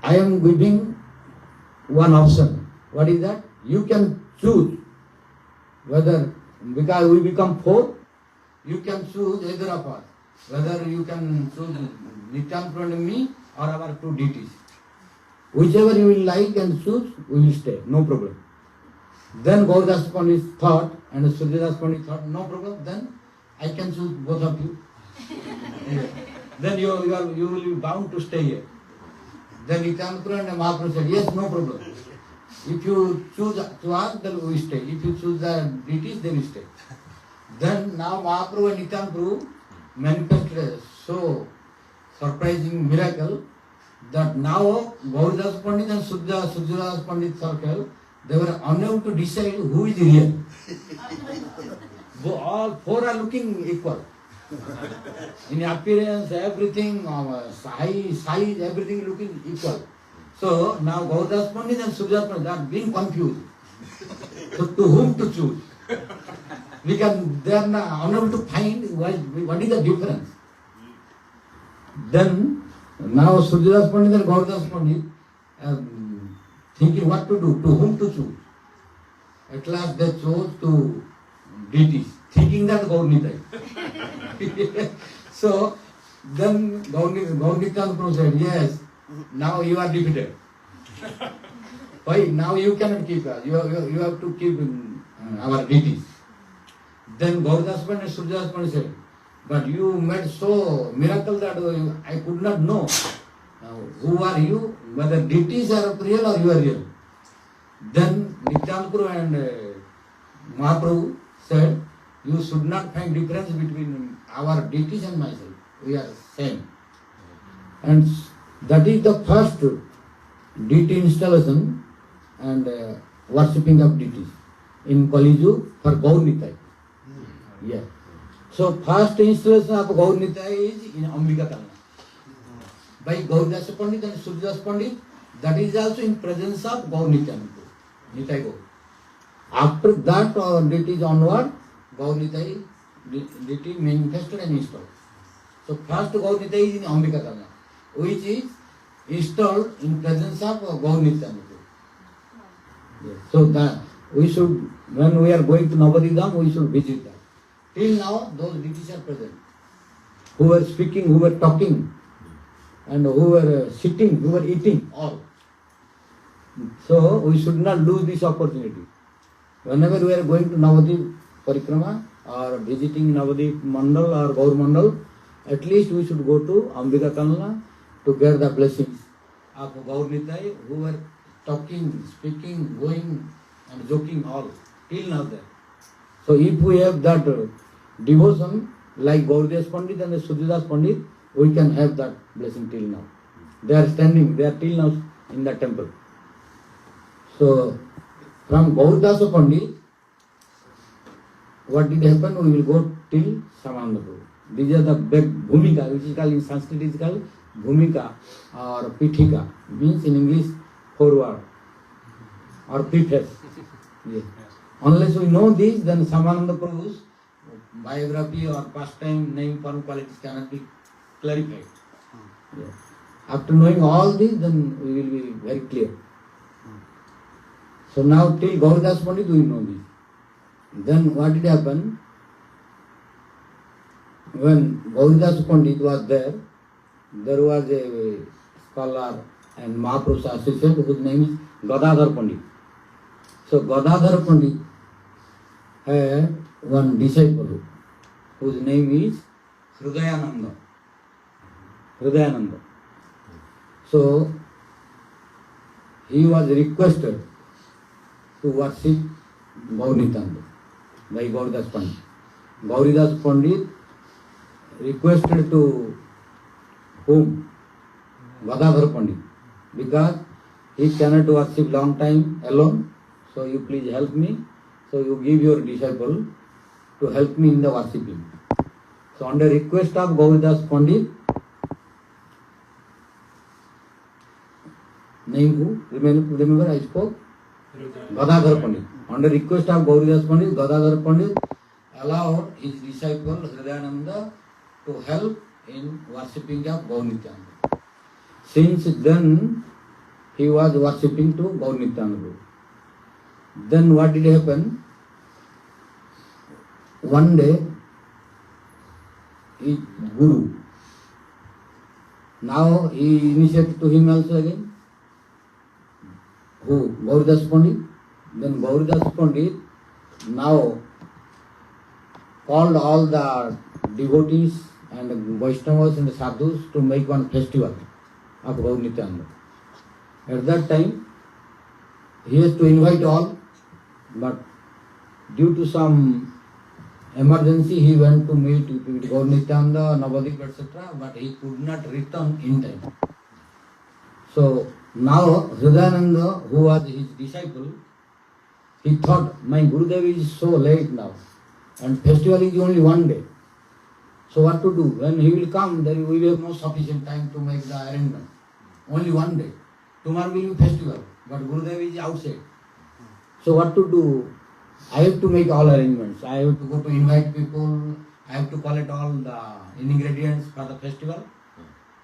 I am giving one option. What is that? You can choose whether, because we become four, you can choose either of us. Whether you can choose Nityananda and me or our two deities. Whichever you will like and choose, we will stay. No problem. Then Gauridas Pandit thought, and Sridhar Pandit thought, no problem, then I can choose both of you. Then you will be bound to stay here. Then Nityananda and Mahaprabhu said, yes, no problem. If you choose to us, then we stay. If you choose the deities, they will stay. Then now Mahaprabhu and Nityananda manifested so surprising miracle that now Gauridas Pandit and Sridhar Pandit circle, they were unable to decide who is real. All four are looking equal. In appearance, everything, size, everything looking equal. So now Gauridas Pandit and Sridhar Pandit are being confused. So to whom to choose? Because they are not unable to find what is the difference. Then now Sridhar Pandit and Gauridas Pandit thinking what to do, to whom to choose. At last they chose to deities, thinking that Gaurnitai. So then Gaurnitai said, yes, now you are defeated. Why? Now you cannot keep us. You have to keep our deities. Then Gauridas Pandit and Sridhar Pandit said, but you made so miracle that I could not know. Now, who are you? Whether deities are real or you are real. Then Nityananda and Mahaprabhu said, you should not find difference between our deities and myself. We are same. And that is the first deity installation and worshipping of deities in Kali Yuga for Gaurnitai. Yeah. So first installation of Gaurnitai is in Ambika Talna. By Gauridas Pandit and Sridhar Pandit, that is also in presence of Gaurnitai. Nitai Gaur. After that deities onward, Gaurnitai deity manifested and installed. So first Gaurnitai is in Ambika Talna, which is installed in presence of Gaurnitai. Yes. So that we should, when we are going to Navadidam, we should visit that. Till now, those deities are present. Who were speaking, who were talking, and who were sitting, who were eating, all. So we should not lose this opportunity. Whenever we are going to Navadip Parikrama or visiting Navadip Mandal or Gaur Mandal, at least we should go to Ambika Talna to get the blessings of Gaurnitai, who were talking, speaking, going and joking all till now there. So if we have that devotion like Gauridas Pandit and Sridhar Pandit, we can have that blessing till now. They are standing, they are till now in the temple. So from Gauridas Pandit, what did happen? We will go till Samananda Prabhu. These are the big Bhumika, which is called in Sanskrit is called Bhumika or Pithika, means in English forward or preface. Yes. Unless we know this, then Samananda Prabhu's biography or pastime, name, form, qualities cannot be clarified. Yes. After knowing all this, then we will be very clear. So now till Gauridas Pandit we know this. Then what did happen? When Gauridas Pandit was there was a scholar and Mahaprabhu's associate whose name is Gadadhar Pandit. So Gadadhar Pandit had one disciple whose name is Hridayananda. So he was requested to worship Gaur-Nityananda by Gauridas Pandit. Gauridas Pandit requested to whom? Gadadhar Pandit, because he cannot worship long time alone, so you please help me. So you give your disciple to help me in the worshipping. So on the request of Gauridas Pandit, name who? Remember I spoke? Gadadhar Pandit. On the request of Gauridas Pandit, Gadadhar Pandit allowed his disciple Hridayananda to help in worshipping of Gaur-Nityananda. Since then he was worshipping to Gaur-Nityananda. Then what did happen? One day his Guru, now he initiated to him also again. Who? Gauridas Pandit. Then Gauridas Pandit now called all the devotees and Vaishnavas and sadhus to make one festival of Gaur-Nityananda. At that time, he has to invite all, but due to some emergency, he went to meet with Gaur-Nityananda, Navadip, etc., but he could not return in time. So now Hridayananda, who was his disciple, he thought, my Gurudev is so late now, and festival is only one day. So what to do? When he will come, then we will have no sufficient time to make the arrangement. Only one day. Tomorrow will be festival, but Gurudev is outside. So what to do? I have to make all arrangements. I have to go to invite people. I have to collect all the ingredients for the festival.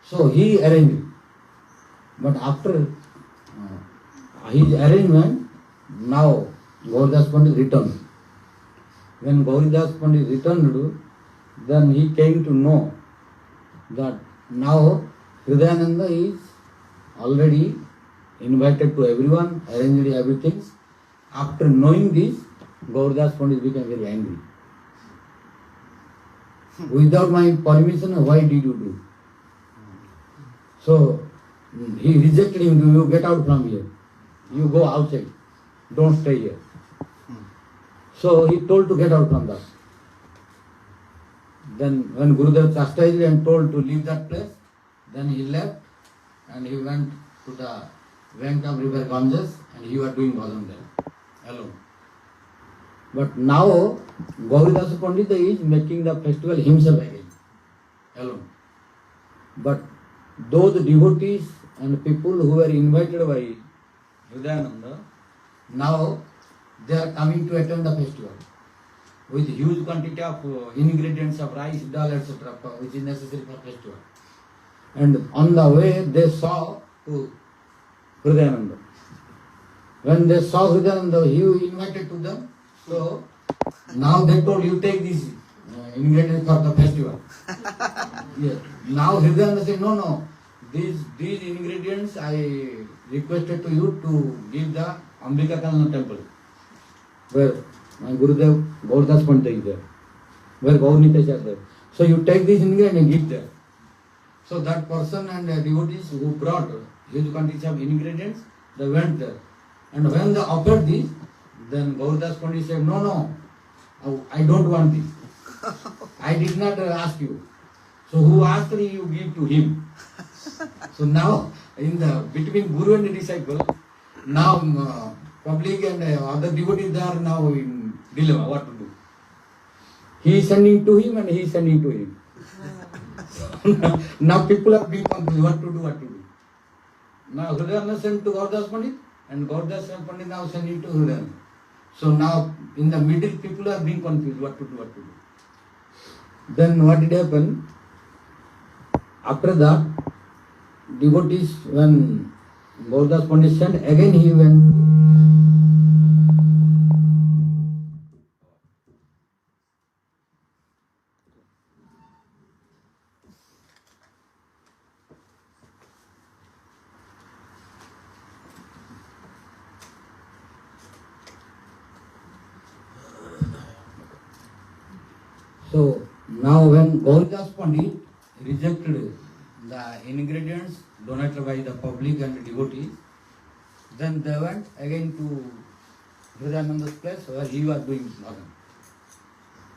So he arranged it. But after his arrangement, now Gauridas Pandit returned. When Gauridas Pandit returned, then he came to know that now Hridayananda is already invited to everyone, arranged everything. After knowing this, Gauridas Pandit became very angry. Without my permission, why did you do? So he rejected him. You get out from here. You go outside. Don't stay here. So he told to get out from that. Then when Gurudev chastised and told to leave that place, then he left and he went to the bank of river Ganges and he was doing bhajan there alone. But now Gauridas Pandita is making the festival himself again, alone. But those devotees and people who were invited by Hridayananda, now they are coming to attend the festival with huge quantity of ingredients of rice, dal, etc., which is necessary for festival. And on the way they saw to Hridayananda. When they saw Hridayananda, he invited to them. So now they told, you take these ingredients for the festival. Yes. Now Hridayananda said, no, these ingredients I requested to you to give the Ambika Kalana temple, where my Gurudev Gauridas Pandita is there, where Gaur-Nitya is there. So you take these ingredients and give there. So that person and devotees who brought huge quantities of ingredients, they went there. And when they offered this, then Gauridas Pandita said, no, I don't want this. I did not ask you. So who asked me, you give to him. So now, between Guru and the disciple, now public and other devotees, they are now in dilemma, what to do. He is sending to him and he is sending to him. So now people are being confused, what to do. Now Hridayananda sent to Gauridas Pandit and Gauridas Pandit now sending to Hridayananda. So now in the middle people are being confused, what to do. Then what did happen? After that, devotees, when Gauridas Pandit sent, again he went. So now when Gauridas Pandit rejected the ingredients donated by the public and the devotees, then they went again to Hridayananda's place where he was doing bhajan.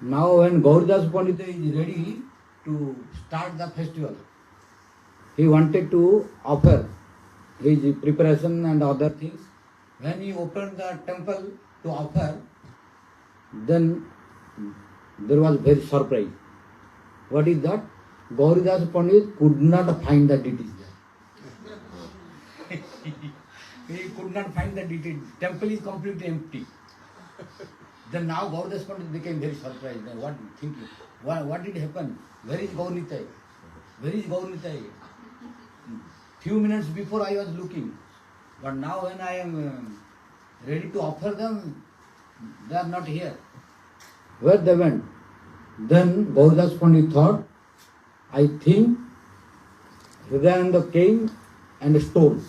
Now when Gauridas Pandita is ready to start the festival, he wanted to offer his preparation and other things. When he opened the temple to offer, then there was very surprise. What is that? Gauridas Pandit could not find the deities there. He could not find the deities. Temple is completely empty. Then now Gauridas Pandit became very surprised. Then what thinking? What did happen? Where is Gaurnitai? Where is Gaurnitai? Few minutes before I was looking, but now when I am ready to offer them, they are not here. Where they went? Then Gauridas Pandit thought, I think Hridayananda came and stole.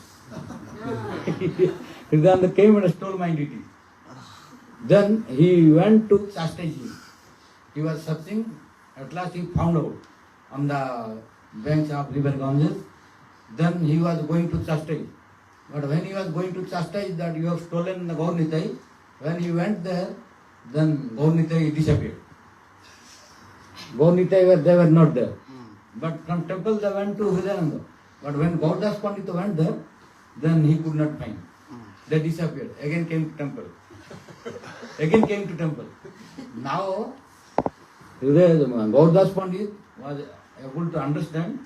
Hridayananda came and stole my deity. Then he went to chastise him. He was searching. At last he found out on the banks of river Ganges. Then he was going to chastise. But when he was going to chastise that you have stolen the Gaurnitai, when he went there, then Gaurnitai disappeared. Gaurnitai they were not there. But from temple they went to Hridayananda. But when Gauridas Pandita went there, then he could not find. They disappeared. Again came to temple. Again came to temple. Now Gauridas Pandit was able to understand,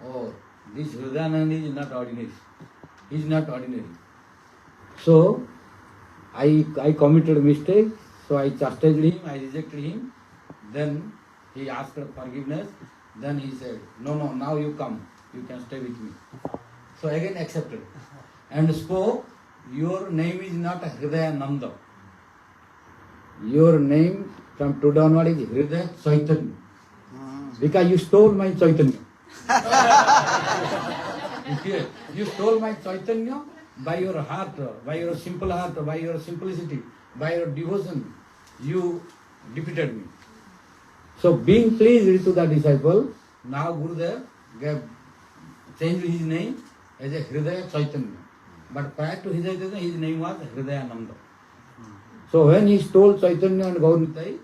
oh, this Hridayananda is not ordinary. He is not ordinary. So I committed a mistake. So I chastised him, I rejected him. Then he asked for forgiveness. Then he said, no, now you come. You can stay with me. So again accepted. And spoke, your name is not Hridayananda. Your name from today onward is Hridaya Chaitanya. Because you stole my Chaitanya. You stole my Chaitanya by your heart, by your simple heart, by your simplicity, by your devotion. You defeated me. So being pleased to the disciple, now Gurudev changed his name as a Hridaya Chaitanya. But prior to Hridaya Chaitanya, his name was Hridayananda. So when he stole Chaitanya and Gaurnitai,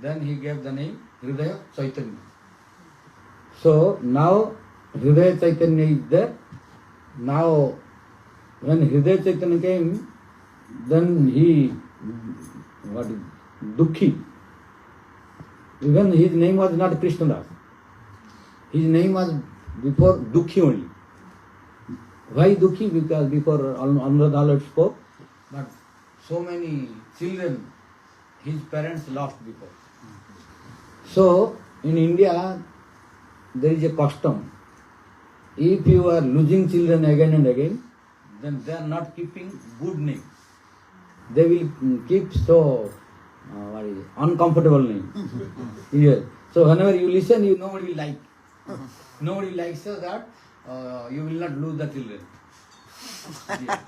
then he gave the name Hridaya Chaitanya. So now Hridaya Chaitanya is there. Now when Hridaya Chaitanya came, then he, Dukhi. Even his name was not Krishnadas. His name was before Dukhi only. Why Dukhi? Because before Anuradha spoke, but so many children his parents lost before. So in India there is a custom. If you are losing children again and again, then they are not keeping good name. They will keep so uncomfortable name. Yes. So whenever you listen, nobody will like. Nobody likes so that you will not lose the children. Yes.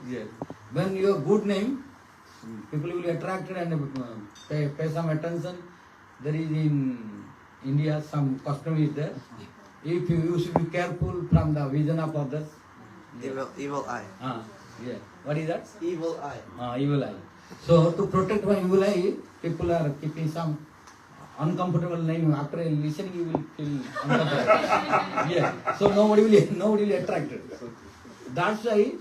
Yes. When you have good name, people will be attracted and pay some attention. There is in India some custom is there. If you should be careful from the vision of others. Evil eye. Yeah. What is that? Evil eye. Evil eye. So to protect my evil eye, people are keeping some uncomfortable name. After listening, you will feel uncomfortable. Yeah. So nobody will attracted. That's why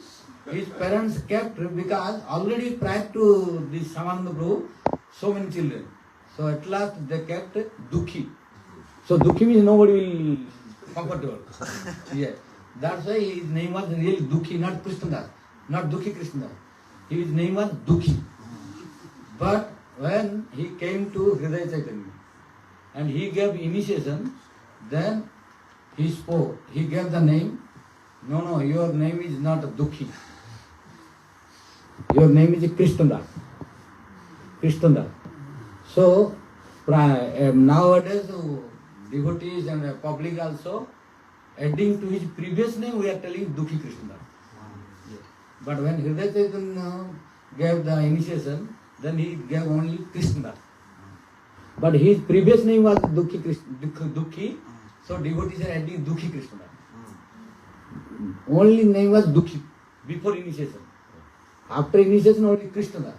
his parents kept, because already prior to this Samananda Prabhu, so many children. So at last they kept Dukhi. So Dukhi means nobody will comfortable. Yeah. That's why his name was really Dukhi, not Krishnadas, not Dukhi Krishnadas. His name was Dukhi. But when he came to Hridaya Chaitanya and he gave initiation, then he spoke. He gave the name. No, your name is not Dukhi. Your name is Krishnadas. Krishnadas. So nowadays devotees and public also adding to his previous name, we are telling Dukhi Krishnadas. But when Hridaya Chaitanya gave the initiation, then he gave only Krishnadas. But his previous name was Dukhi, so devotees are adding Dukhi Krishnadas. Only name was Dukhi before initiation. After initiation only Krishnadas.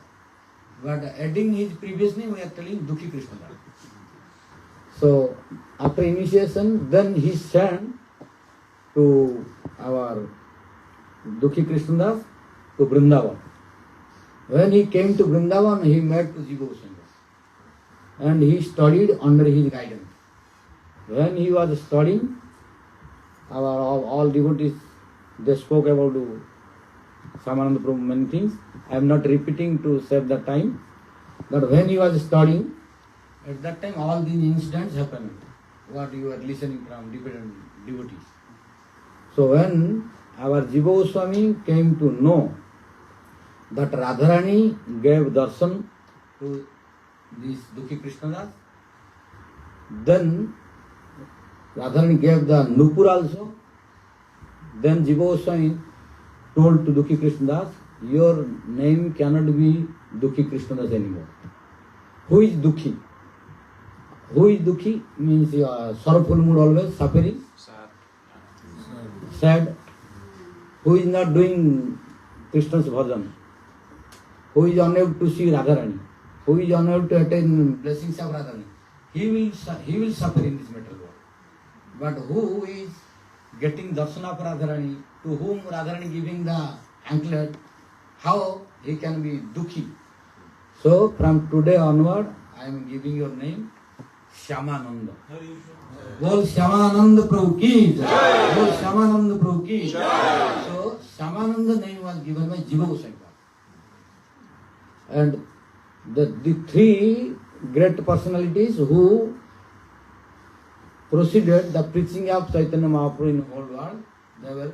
But adding his previous name, we are telling Dukhi Krishnadas. So after initiation, then he sent to our Dukhi Krishnadas to Vrindavan. When he came to Vrindavan, he met to Jiva Goswami and he studied under his guidance. When he was studying, all devotees, they spoke about Samananda Prabhu many things. I am not repeating to save the time. But when he was studying, at that time all these incidents happened, what you are listening from different devotees. So when our Jiva Goswami came to know that Radharani gave darshan to this Dukhi Krishnadas, then Radharani gave the Nupur also, then Jiva Goswami told to Dukhi Krishnadas, your name cannot be Dukhi Krishnadas anymore. Who is Dukhi? Who is Dukhi? Means sorrowful mood always, suffering, sad. Who is not doing Krishna's bhajan? Who is unable to see Radharani? Who is unable to attain blessings of Radharani? He will suffer in this material world. But who is getting darshan of Radharani, to whom Radharani giving the anklet, how he can be Dukhi? So from today onward, I am giving your name Shyamananda. Bol Shyamananda Prabhu ki jai. Bol Shyamananda Prabhu ki jai. So Shyamananda name was given by Jiva Goswami. And the three great personalities who proceeded the preaching of Chaitanya Mahaprabhu in the whole world, they were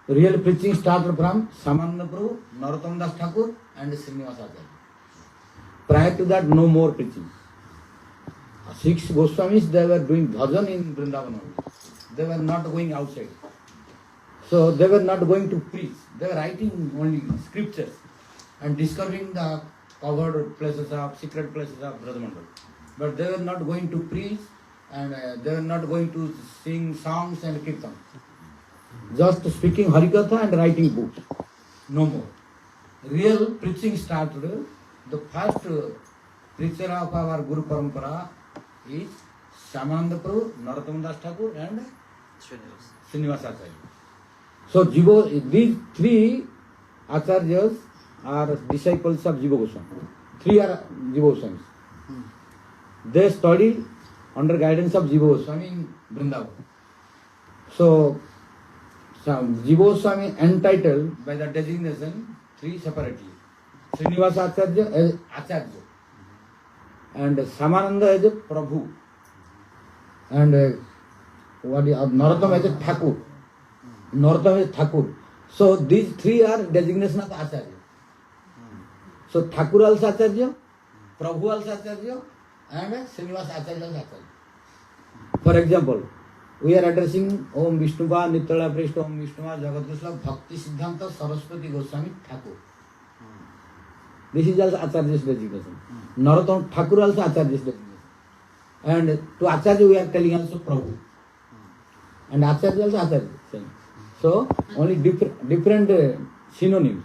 real preaching started from Shyamananda Prabhu, Narottam Das Thakur and Srinivasa Acharya. Prior to that, no more preaching. 6 Goswamis, they were doing bhajan in Vrindavan only. They were not going outside. So they were not going to preach. They were writing only scriptures and discovering the covered places of, secret places of Brajamandal. But they were not going to preach and they were not going to sing songs and kirtan. Just speaking Harikatha and writing books. No more. Real preaching started. The first preacher of our Guru Parampara is Shyamananda Prabhu, Narottam Das Thakur and Srinivasa Acharya. So these 3 Acharyas are disciples of Jiva Goswami. 3 are Jiva Goswamis. They studied under guidance of Jiva Goswami in Vrindavan. So Jiva Goswami entitled by the designation 3 separately. Srinivasa Acharya as Acharya and Samananda as a Prabhu and Narottam as a Thakur. Narottam as Thakur. So these 3 are designation of Acharya. So Thakur also Acharya, Prabhu also Acharya and Srinivasa Acharya also Acharya. For example, we are addressing Om Vishnuva Nityala Prishta Om Vishnuva Jagadrusla Bhakti Siddhanta Saraswati Goswami Thakur. This is also Acharya's designation. Narottam Thakur also Acharya's designation. And to Acharya we are telling also Prabhu. And Acharya also Acharya. So only different synonyms.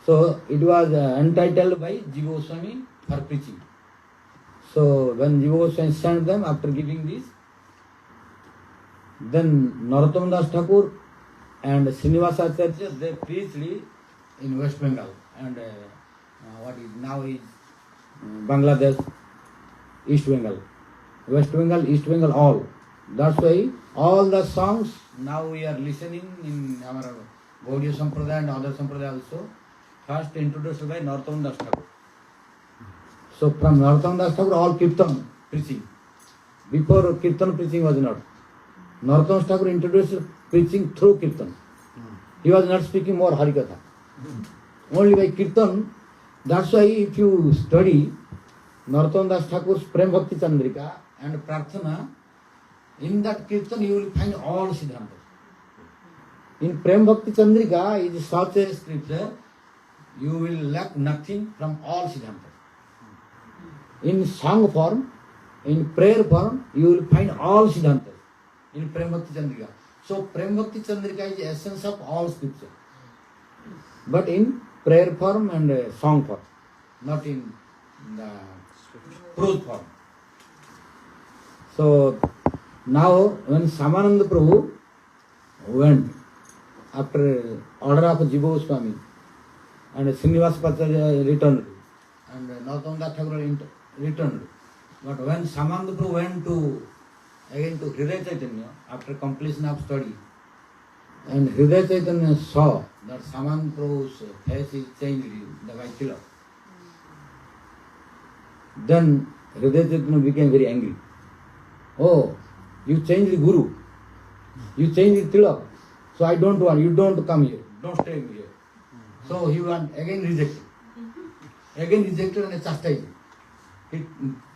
So it was entitled by Jiva Goswami for preaching. So when Jiva Goswami sent them after giving this, then Narottam Das Thakur and Srinivasa Acharya, they preached in West Bengal and what is now is Bangladesh, East Bengal, West Bengal, East Bengal, all. That's why all the songs now we are listening in our Gaudiya Sampradaya and other Sampradaya also, first introduced by Narottam Das Thakur. So from Narottam Das Thakur all Kirtan preaching. Before Kirtan preaching was not. Narottam Das Thakur introduced preaching through Kirtan. He was not speaking more Harikatha. Only by Kirtan. That's why if you study Narottam Das Thakur's Prem Bhakti Chandrika and Prarthana, in that Kirtan you will find all Siddhantas. In Prem Bhakti Chandrika is such a scripture, you will lack nothing from all Siddhantas. In song form, in prayer form, you will find all Siddhantas in Prem Bhakti Chandrika. So Prem Bhakti Chandrika is the essence of all scripture. But in prayer form and song form. not in the prose form. So now when Samananda Prabhu went after order of Jiva Goswami and Srinivas Pacharya returned and Nautanda Thakur returned, but when Samananda Prabhu went again to Hridaya Chaitanya after completion of study, and Hridaya Chaitanya saw that Samananda Prabhu's face is changed by tilak, then Hridaya Chaitanya became very angry. Oh, you changed the Guru, you changed the tilak, so I don't want, you don't come here, don't stay here. So he was again rejected and chastised.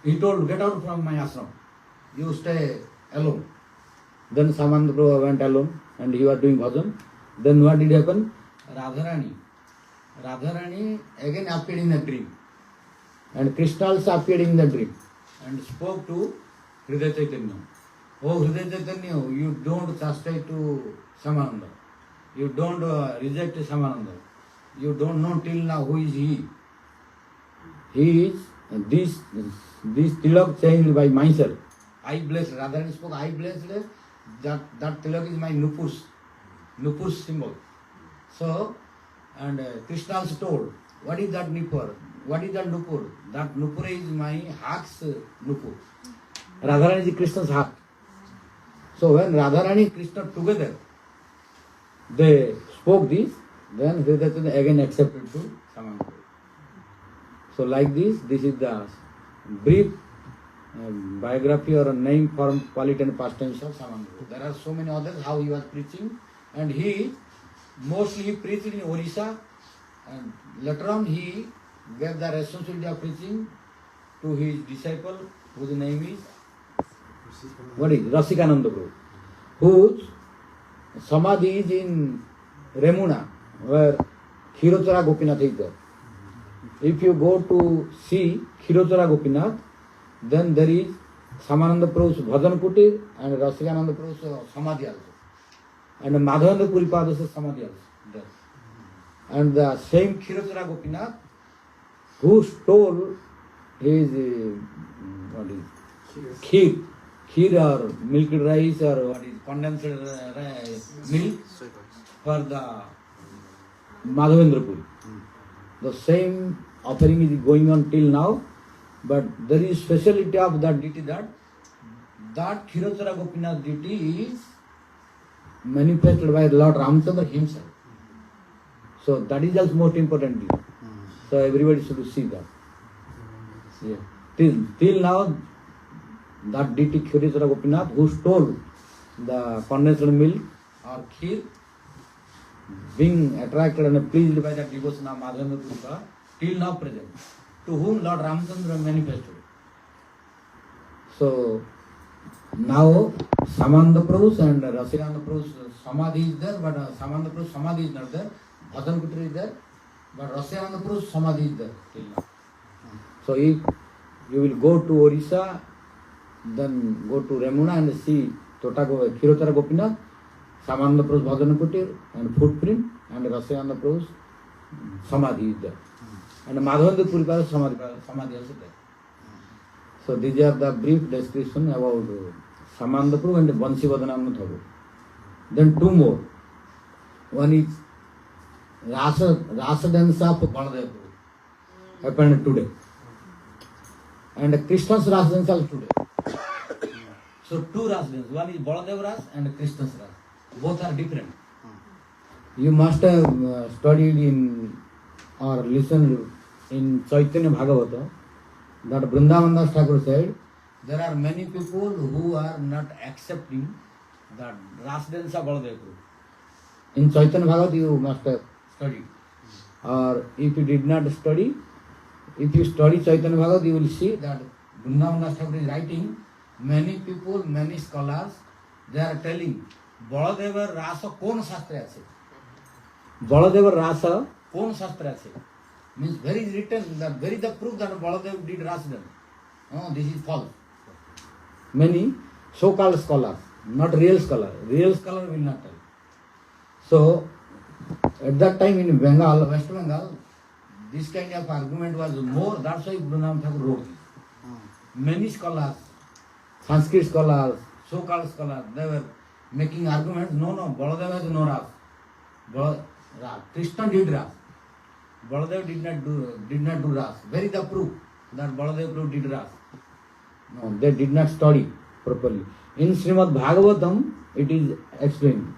He told, get out from my ashram, you stay alone. Then Samananda Prabhu went alone and he was doing bhajan. Then what did happen? Radharani again appeared in a dream. And Krishna also appeared in the dream and spoke to Hridaya Chaitanya. Oh Hridaya Chaitanya, you don't chastise to Samananda. You don't reject Samananda. You don't know till now who is he. He is this tilak changed by myself. I bless, Radharani spoke, I bless that tilak is my nupur's symbol. So, and Krishna also told, what is that nupur? What is that nupur? That nupur is my heart's nupur. Radharani is Krishna's heart. So when Radharani and Krishna together, they spoke this, then Hridaya again accepted to Samananda. So like this is the brief biography or a name, form, quality and pastimes of Samananda. There are so many others how he was preaching, and he mostly preached in Orissa, and later on he gave the responsibility of preaching to his disciple whose name is Rasikananda Prabhu, whose samadhi is in Remuna, where Khirochara Gopinath is there. If you go to see Khirochara Gopinath, then there is Samananda Prabhu's Bhajan Kutir and Rasikananda Prabhu's Samadhi also. And Madhavendra Puripada's Samadhi also there. And the same Khirochara Gopinath, who stole his kheer or milk rice or what is condensed milk for the Madhavendra Puri. The same offering is going on till now, but there is speciality of that deity that Khirochara Gopinath deity is manifested by Lord Ramchandra himself. So that is also most important deity. So everybody should see that. Yeah. Till now, that deity Khirochara Gopinath who stole the condensed milk or kheer, being attracted and pleased by the devotion of Madhavendra Puri, till now present, to whom Lord Ramchandra manifested. So now Samananda Prabhu's and Rasikananda Prabhu's Samadhi is there, but Samananda Prabhu's Samadhi is not there. Bhajan Kutir is there, but Rasikananda Prabhu's Samadhi is there till now. So if you will go to Orissa, then go to Remuna and see Khirochara Gopinath, Samananda Prabhu's Bhajan Kutir and footprint, and Rasikananda Prabhu's Samadhi is there. And Madhavendra Puripada's Samadhi also there. So these are the brief description about Samananda Prabhu and Bansi Vadanamna Thakur. Then two more. One is Rasa dance of Baladeva Prabhu happened today. And Krishna's Rasa dance also today. So two Rasa dances. One is Baladeva Rasa and Krishna's Rasa. Both are different. You must have studied in or listened in Chaitanya Bhagavata that Vrindavan Das Thakur said, there are many people who are not accepting the Rasa dance of Baladeva Prabhu. In Chaitanya Bhagavata you must have studied. Or if you did not study, if you study Chaitanya Bhagavata, you will see that Vrindavan Das Thakur is writing, many people, many scholars, they are telling, Baladeva Rasa kon shastra ache? Baladeva Rasa kon shastra ache? Means where is written, that where is the proof that Baladeva did Rasa dance? Oh, this is false. Many so-called scholars, not real scholar. Real scholar will not tell. So, at that time in Bengal, West Bengal, this kind of argument was more, that's why Vrindavan Thakur wrote it. Many scholars, Sanskrit scholars, so-called scholars, they were making arguments, no, Baladeva has no ras. Krishna did ras. Baladev did not do ras. Where is the proof that Baladev proof did ras? No, they did not study properly. In Srimad Bhagavatam, it is explained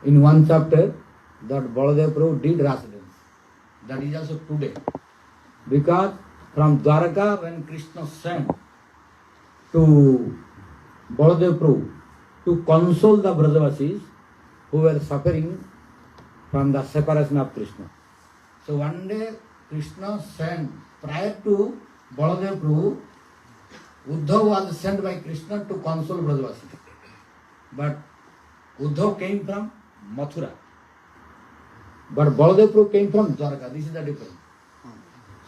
in one chapter that Baladev Prabhu did ras dance. That is also today. Because from Dwaraka, when Krishna sent to Baladev Prabhu to console the Brajavasis who were suffering from the separation of Krishna. So one day Krishna sent, prior to Baladev Prabhu, Uddhav was sent by Krishna to console Brajavasis. But Uddhav came from Mathura. But Baladev Prabhu came from Dwaraka. This is the difference.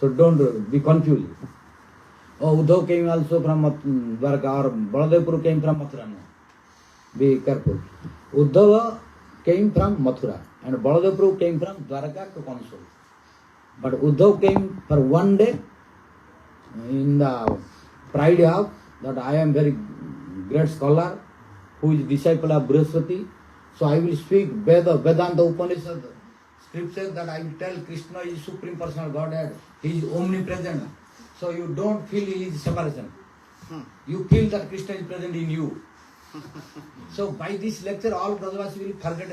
So don't be confused. Oh, Uddhav came also from Dwaraka or Baladev Prabhu came from Mathura. No. Be careful. Uddhava came from Mathura and Baladev Prabhu came from Dwaraka to console. But Uddhav came for one day in the pride of that I am very great scholar who is disciple of Brihaspati. So I will speak Vedanta Upanishad scripture that I will tell Krishna is Supreme Personal Godhead. He is omnipresent. So you don't feel his separation. You feel that Krishna is present in you. So by this lecture all Brajavasis will forget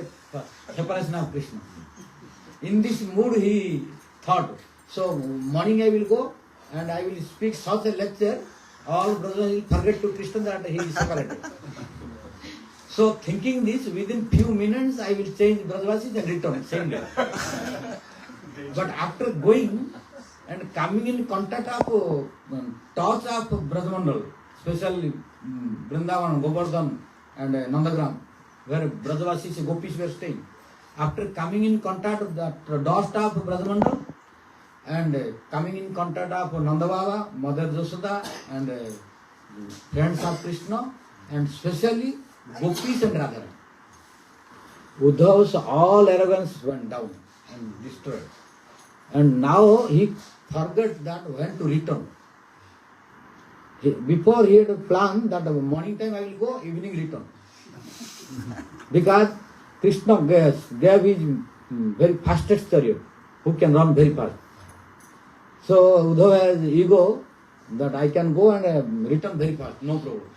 separation of Krishna. In this mood he thought, so morning I will go and I will speak such a lecture, all Brajavasis will forget to Krishna that he is separated. So thinking this, within few minutes I will change Brajavasis and return, same day. But after going and coming in contact of touch of Brajamandal, especially Vrindavan, Govardhan and Nandagram, where Brajavasis, Gopis were staying. After coming in contact with the dust of Brajamandal and coming in contact of Nandababa, Mother Josoda and friends of Krishna and especially Gopis and Radharani. Uddhav's all arrogance went down and destroyed. And now he forgot that when to return. Before he had planned that morning time I will go, evening return. Because Krishna gave his very fastest chariot, who can run very fast. So Uddhava has ego that I can go and return very fast, no problem.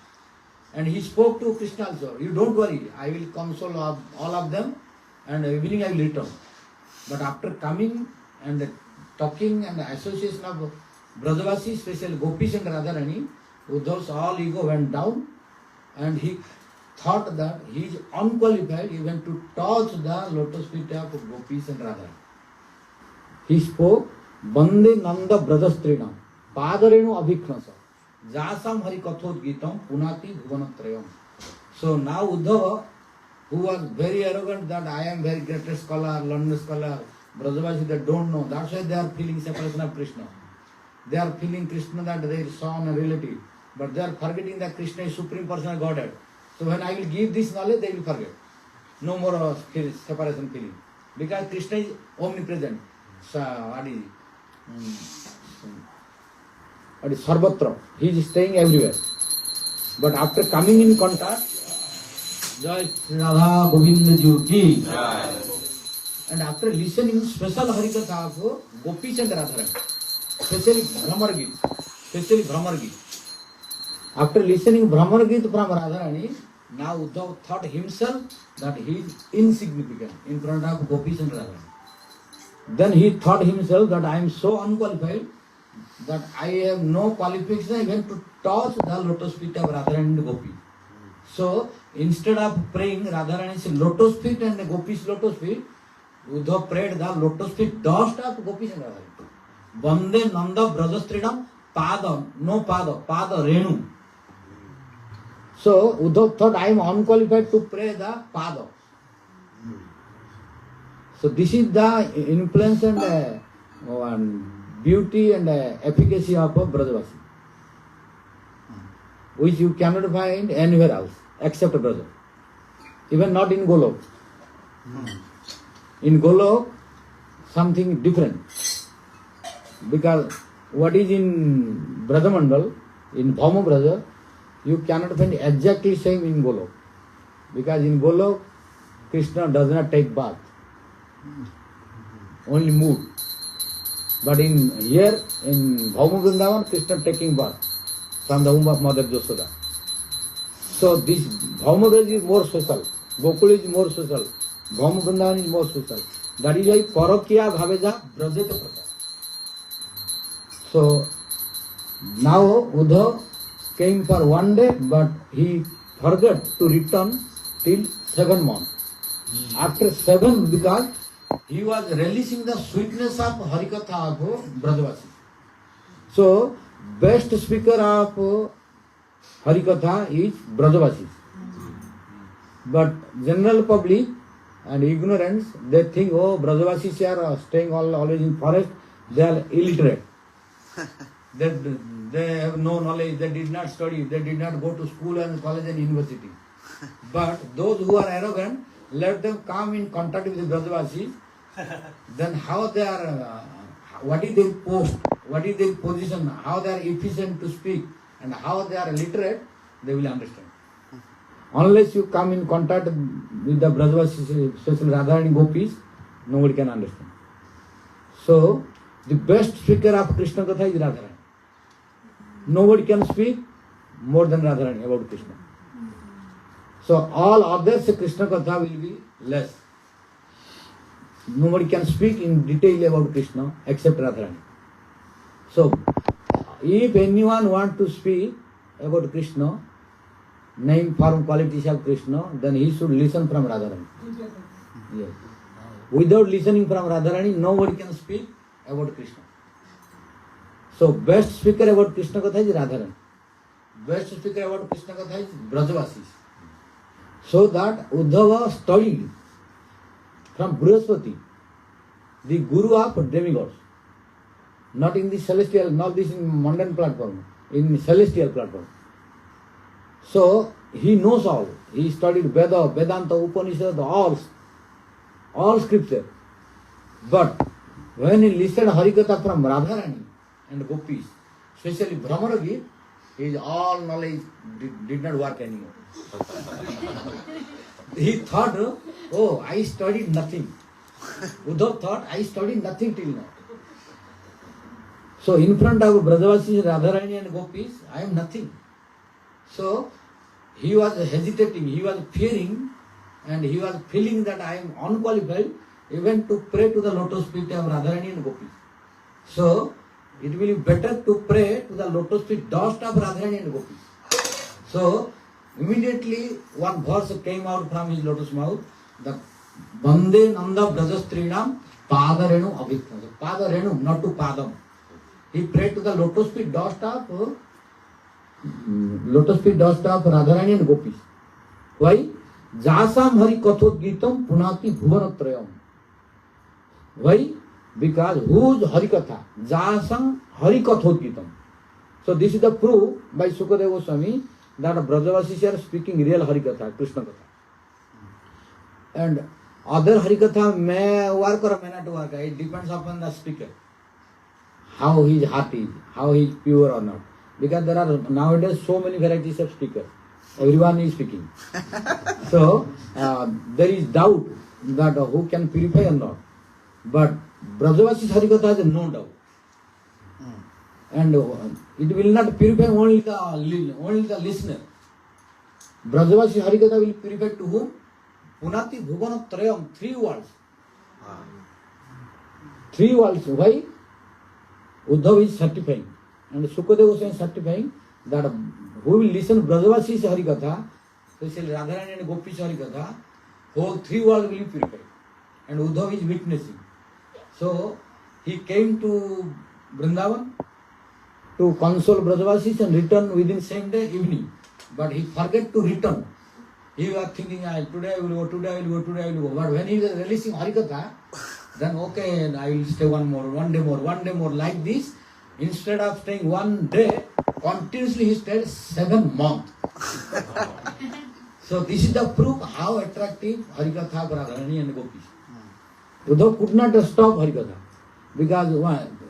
And he spoke to Krishna also, you don't worry, I will console all of them and evening I will return. But after coming and talking and association of Brajavasi, especially Gopis and Radharani, Uddhav's all ego went down and he thought that he is unqualified even to touch the lotus feet of Gopis and Radharani. He spoke, Bande Nanda Brajastrinam, Padarenu Abhikhnasa, Jasam Hari Kathot Gitam, Punati Bhuvanatrayam. So now Uddhava, who was very arrogant that I am very greatest scholar, learned scholar, Brajavasi they don't know, that's why they are feeling separation of Krishna. They are feeling Krishna that they are son and relative, but they are forgetting that Krishna is Supreme Personal Godhead. So when I will give this knowledge, they will forget. No more separation feeling. Because Krishna is omnipresent. Sarvatra. He is staying everywhere. But after coming in contact, Jai Shri Radha Govinda Ji ki. And after listening special Harikatha of Gopis and Radharani, especially Brahmar Gita. After listening Brahmar Gita from Radharani, now Uddhav thought himself that he is insignificant in front of Gopis and Radharani. Then he thought himself that I am so unqualified that I have no qualification even to touch the lotus feet of Radharani and Gopi. So instead of praying Radharani's lotus feet and Gopi's lotus feet, Uddhav prayed the lotus feet dust of Gopis and Radharani. Bande Nanda Brajastrinam Pada, no Pada Renu. So Uddhav thought I am unqualified to pray the Pada. So this is the influence and beauty and efficacy of Brajavasi, which you cannot find anywhere else except Braja. Even not in Golok. In Golok, something different. because what is in Brajamandal, in Bhauma Braja, you cannot find exactly same in Golok. Because in Golok, Krishna does not take bath, only mood. But in here, in Bhauma Vrindavan, Krishna taking bath from the womb of Mother Josoda. So this Bhauma Braja is more social, Gokul is more social, Bhauma Vrindavan is more social. That is why Parokiya Bhaveja Brajeta Prata. So now Uddhav came for 1 day, but he forgot to return till 7 months. After 7, because he was releasing the sweetness of Harikatha of Brajavasi. So best speaker of Harikatha is Brajavasi. But general public and ignorance, they think, oh, Brajavasis are staying always in forest, they are illiterate. They have no knowledge, they did not study, they did not go to school and college and university. But those who are arrogant, let them come in contact with the Brajavasis, then how they are, what is their post, what is their position, how they are efficient to speak, and how they are literate, they will understand. Unless you come in contact with the Brajavasis, especially Radharani Gopis, nobody can understand. So, the best speaker of Krishna Katha is Radharani. Nobody can speak more than Radharani about Krishna. So, all others Krishna Katha will be less. Nobody can speak in detail about Krishna except Radharani. So, if anyone wants to speak about Krishna, name, form, qualities of Krishna, then he should listen from Radharani. Yes. Without listening from Radharani, nobody can speak about Krishna. So, best speaker about Krishna Katha is Radharani. Best speaker about Krishna Katha is Brajavasis. So that Uddhava studied from Brihaspati, the guru of demigods. Not in the celestial, not this in mundane platform, in the celestial platform. So he knows all. He studied Veda, Vedanta, Upanishad, all scripture. But when he listened Harikatha from Radharani and Gopis, especially Brahmaragir, his all knowledge did not work anymore. He thought, oh, I studied nothing. Uddhav thought, I studied nothing till now. So in front of Brajavasis, Radharani and Gopis, I am nothing. So he was hesitating, he was fearing, and he was feeling that I am unqualified even to pray to the lotus feet of Radharani and Gopis. So it will be better to pray to the lotus feet dust of Radharani and Gopis. So immediately one verse came out from his lotus mouth, the Bande Nanda Brajastrinam Padarenu Abhikna. Padarenu, not to Padam. He prayed to the lotus feet dust of Radharani and Gopis. Why? Jasam Hari Kathot Gitam Punati Bhuvanatrayam. Why? Because whose Harikatha? Jasam Hari Kathot Gitam. So this is the proof by Sukadeva Goswami that Brajavasis are speaking real Harikatha, Krishna Katha. And other Harikatha may work or may not work. It depends upon the speaker. How his heart is, how he is pure or not. Because there are nowadays so many varieties of speakers. Everyone is speaking. So there is doubt that who can purify or not. But Brajavasis Harikatha has no doubt. And it will not purify only the listener. Brajavasis Harikatha will purify to whom? Punati Bhuvana Trayam, 3 worlds. 3 worlds. Why? Uddhav is certifying. And Sukadeva Goswami is certifying that who will listen Brajavasis Harikatha, especially Radharani and Gopis Harikatha, whole 3 worlds will be purified. And Uddhav is witnessing. So he came to Vrindavan to console Brajavasis and return within same day evening. But he forgot to return. He was thinking, today I will go. But when he was releasing Harikatha, then okay, I will stay one day more. Like this, instead of staying 1 day, continuously he stayed 7 months. So this is the proof how attractive Harikatha of Radharani and Gopis. Uddhav could not stop Harikatha. Because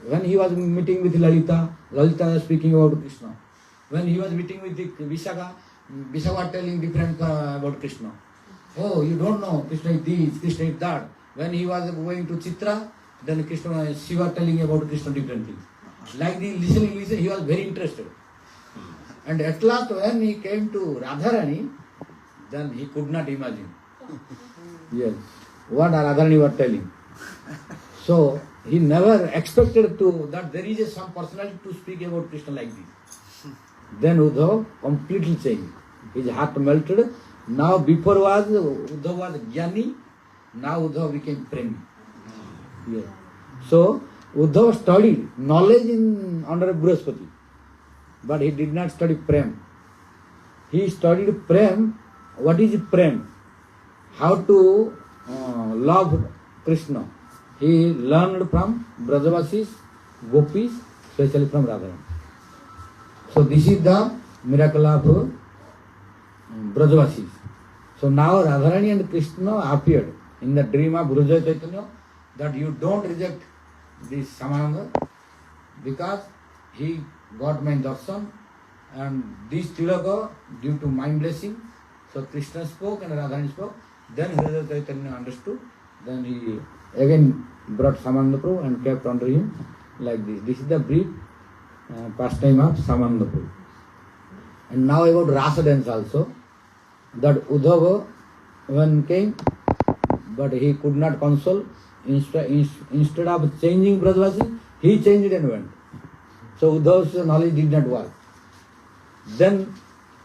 when he was meeting with Lalita, Lalita was speaking about Krishna. When he was meeting with the Vishaka, Vishaka was telling different about Krishna. Oh, you don't know, Krishna is this, Krishna is that. When he was going to Chitra, then Krishna, she was telling about Krishna different things. Like the listening, he was very interested. And at last when he came to Radharani, then he could not imagine. Yes, what Radharani was telling. So he never expected to that there is some personality to speak about Krishna like this. Then Uddhav completely changed. His heart melted. Now before was Uddhav was Jnani, now Uddhav became Premi. Yes. So Uddhav studied knowledge under Brihaspati, but he did not study Prem. He studied Prem. What is Prem? How to love Krishna. He learned from Brajavasis, Gopis, especially from Radharani. So this is the miracle of Brajavasis. So now Radharani and Krishna appeared in the dream of Gurudev Chaitanya that you don't reject this Samananda because he got my darshan and this tilaka due to my blessing. So Krishna spoke and Radharani spoke. Then Gurudev Chaitanya understood. Then he again brought Samananda Prabhu and kept under him like this. This is the brief pastime of Samananda Prabhu. And now about Rasa dance also. That Uddhava when came, but he could not console. Instead of changing Brajavasi, he changed and went. So Uddhava's knowledge did not work. Then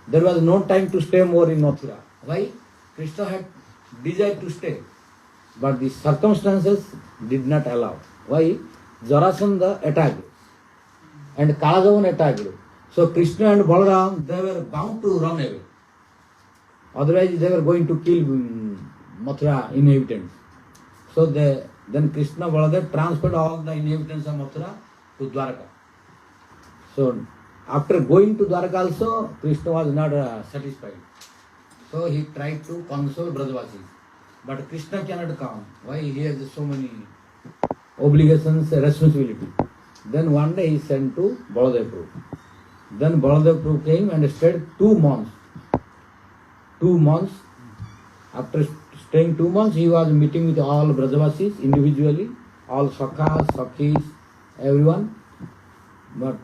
there was no time to stay more in Mathura. Why? Krishna had desired to stay, but the circumstances did not allow. Why? Jarasandha attacked and Kalajavan attacked. So Krishna and Balaram, they were bound to run away. Otherwise they were going to kill Mathura inhabitants. So then Krishna Baladev transferred all the inhabitants of Mathura to Dwarka. So after going to Dwarka also, Krishna was not satisfied. So he tried to console Brajavasis. But Krishna cannot come. Why? He has so many obligations, responsibility. Then one day he sent to Baladev Prabhu. Then Baladev Prabhu came and stayed 2 months. 2 months. After staying 2 months, he was meeting with all Brajavasis individually, all Sakhas, Sakhis, everyone. But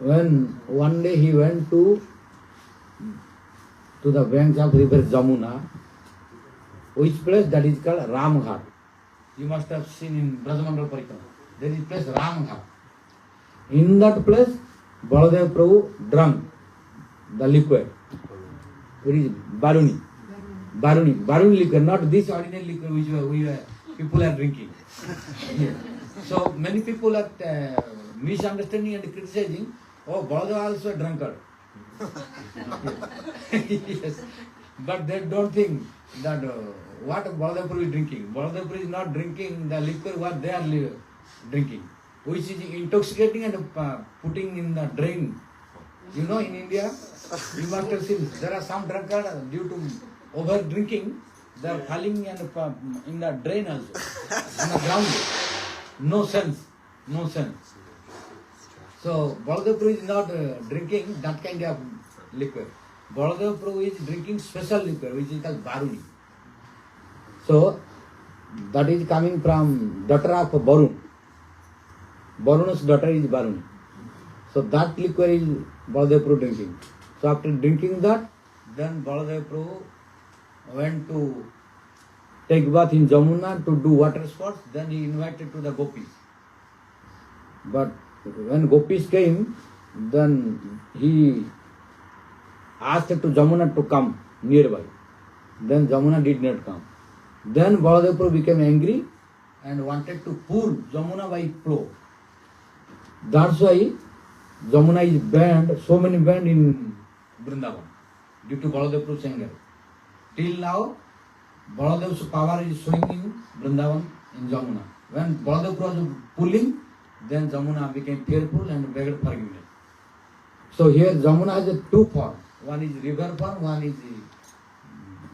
when one day he went to the banks of river Jamuna, which place that is called Ramghat. You must have seen in Brajamandal Parikrama. There is place Ramghat. In that place, Baladev Prabhu drank the liquid. It is Baruni. Baruni liquor, not this ordinary liquor which people are drinking. Yeah. So many people are misunderstanding and criticizing. Oh, Baladev also a drunkard. Yes. But they don't think that what Baladev Prabhu is drinking. Baladev Prabhu is not drinking the liquor what they are drinking, which is intoxicating and putting in the drain. You know, in India, you must have seen there are some drunkards due to over drinking, they are falling in the drain also, in the ground. No sense. So Baladev Prabhu is not drinking that kind of liquor. Baladev Prabhu is drinking special liquor which is called Baruni. So that is coming from daughter of Varun. Varun's daughter is Baruni. So that liquor is Baladev Prabhu drinking. So after drinking that, then Baladev Prabhu went to take bath in Jamuna to do water sports. Then he invited to the gopis. But when gopis came, then he asked to Jamuna to come nearby. Then Jamuna did not come. Then Baladev Prabhu became angry and wanted to pull Jamuna by flow. That's why Jamuna is banned, so many banned in Vrindavan due to Baladev Prabhu's anger. Till now, Baladev's power is showing in Vrindavan in Jamuna. When Baladev Prabhu was pulling, then Jamuna became fearful and begged forgiveness. So here Jamuna has 2 forms. One is river form, one is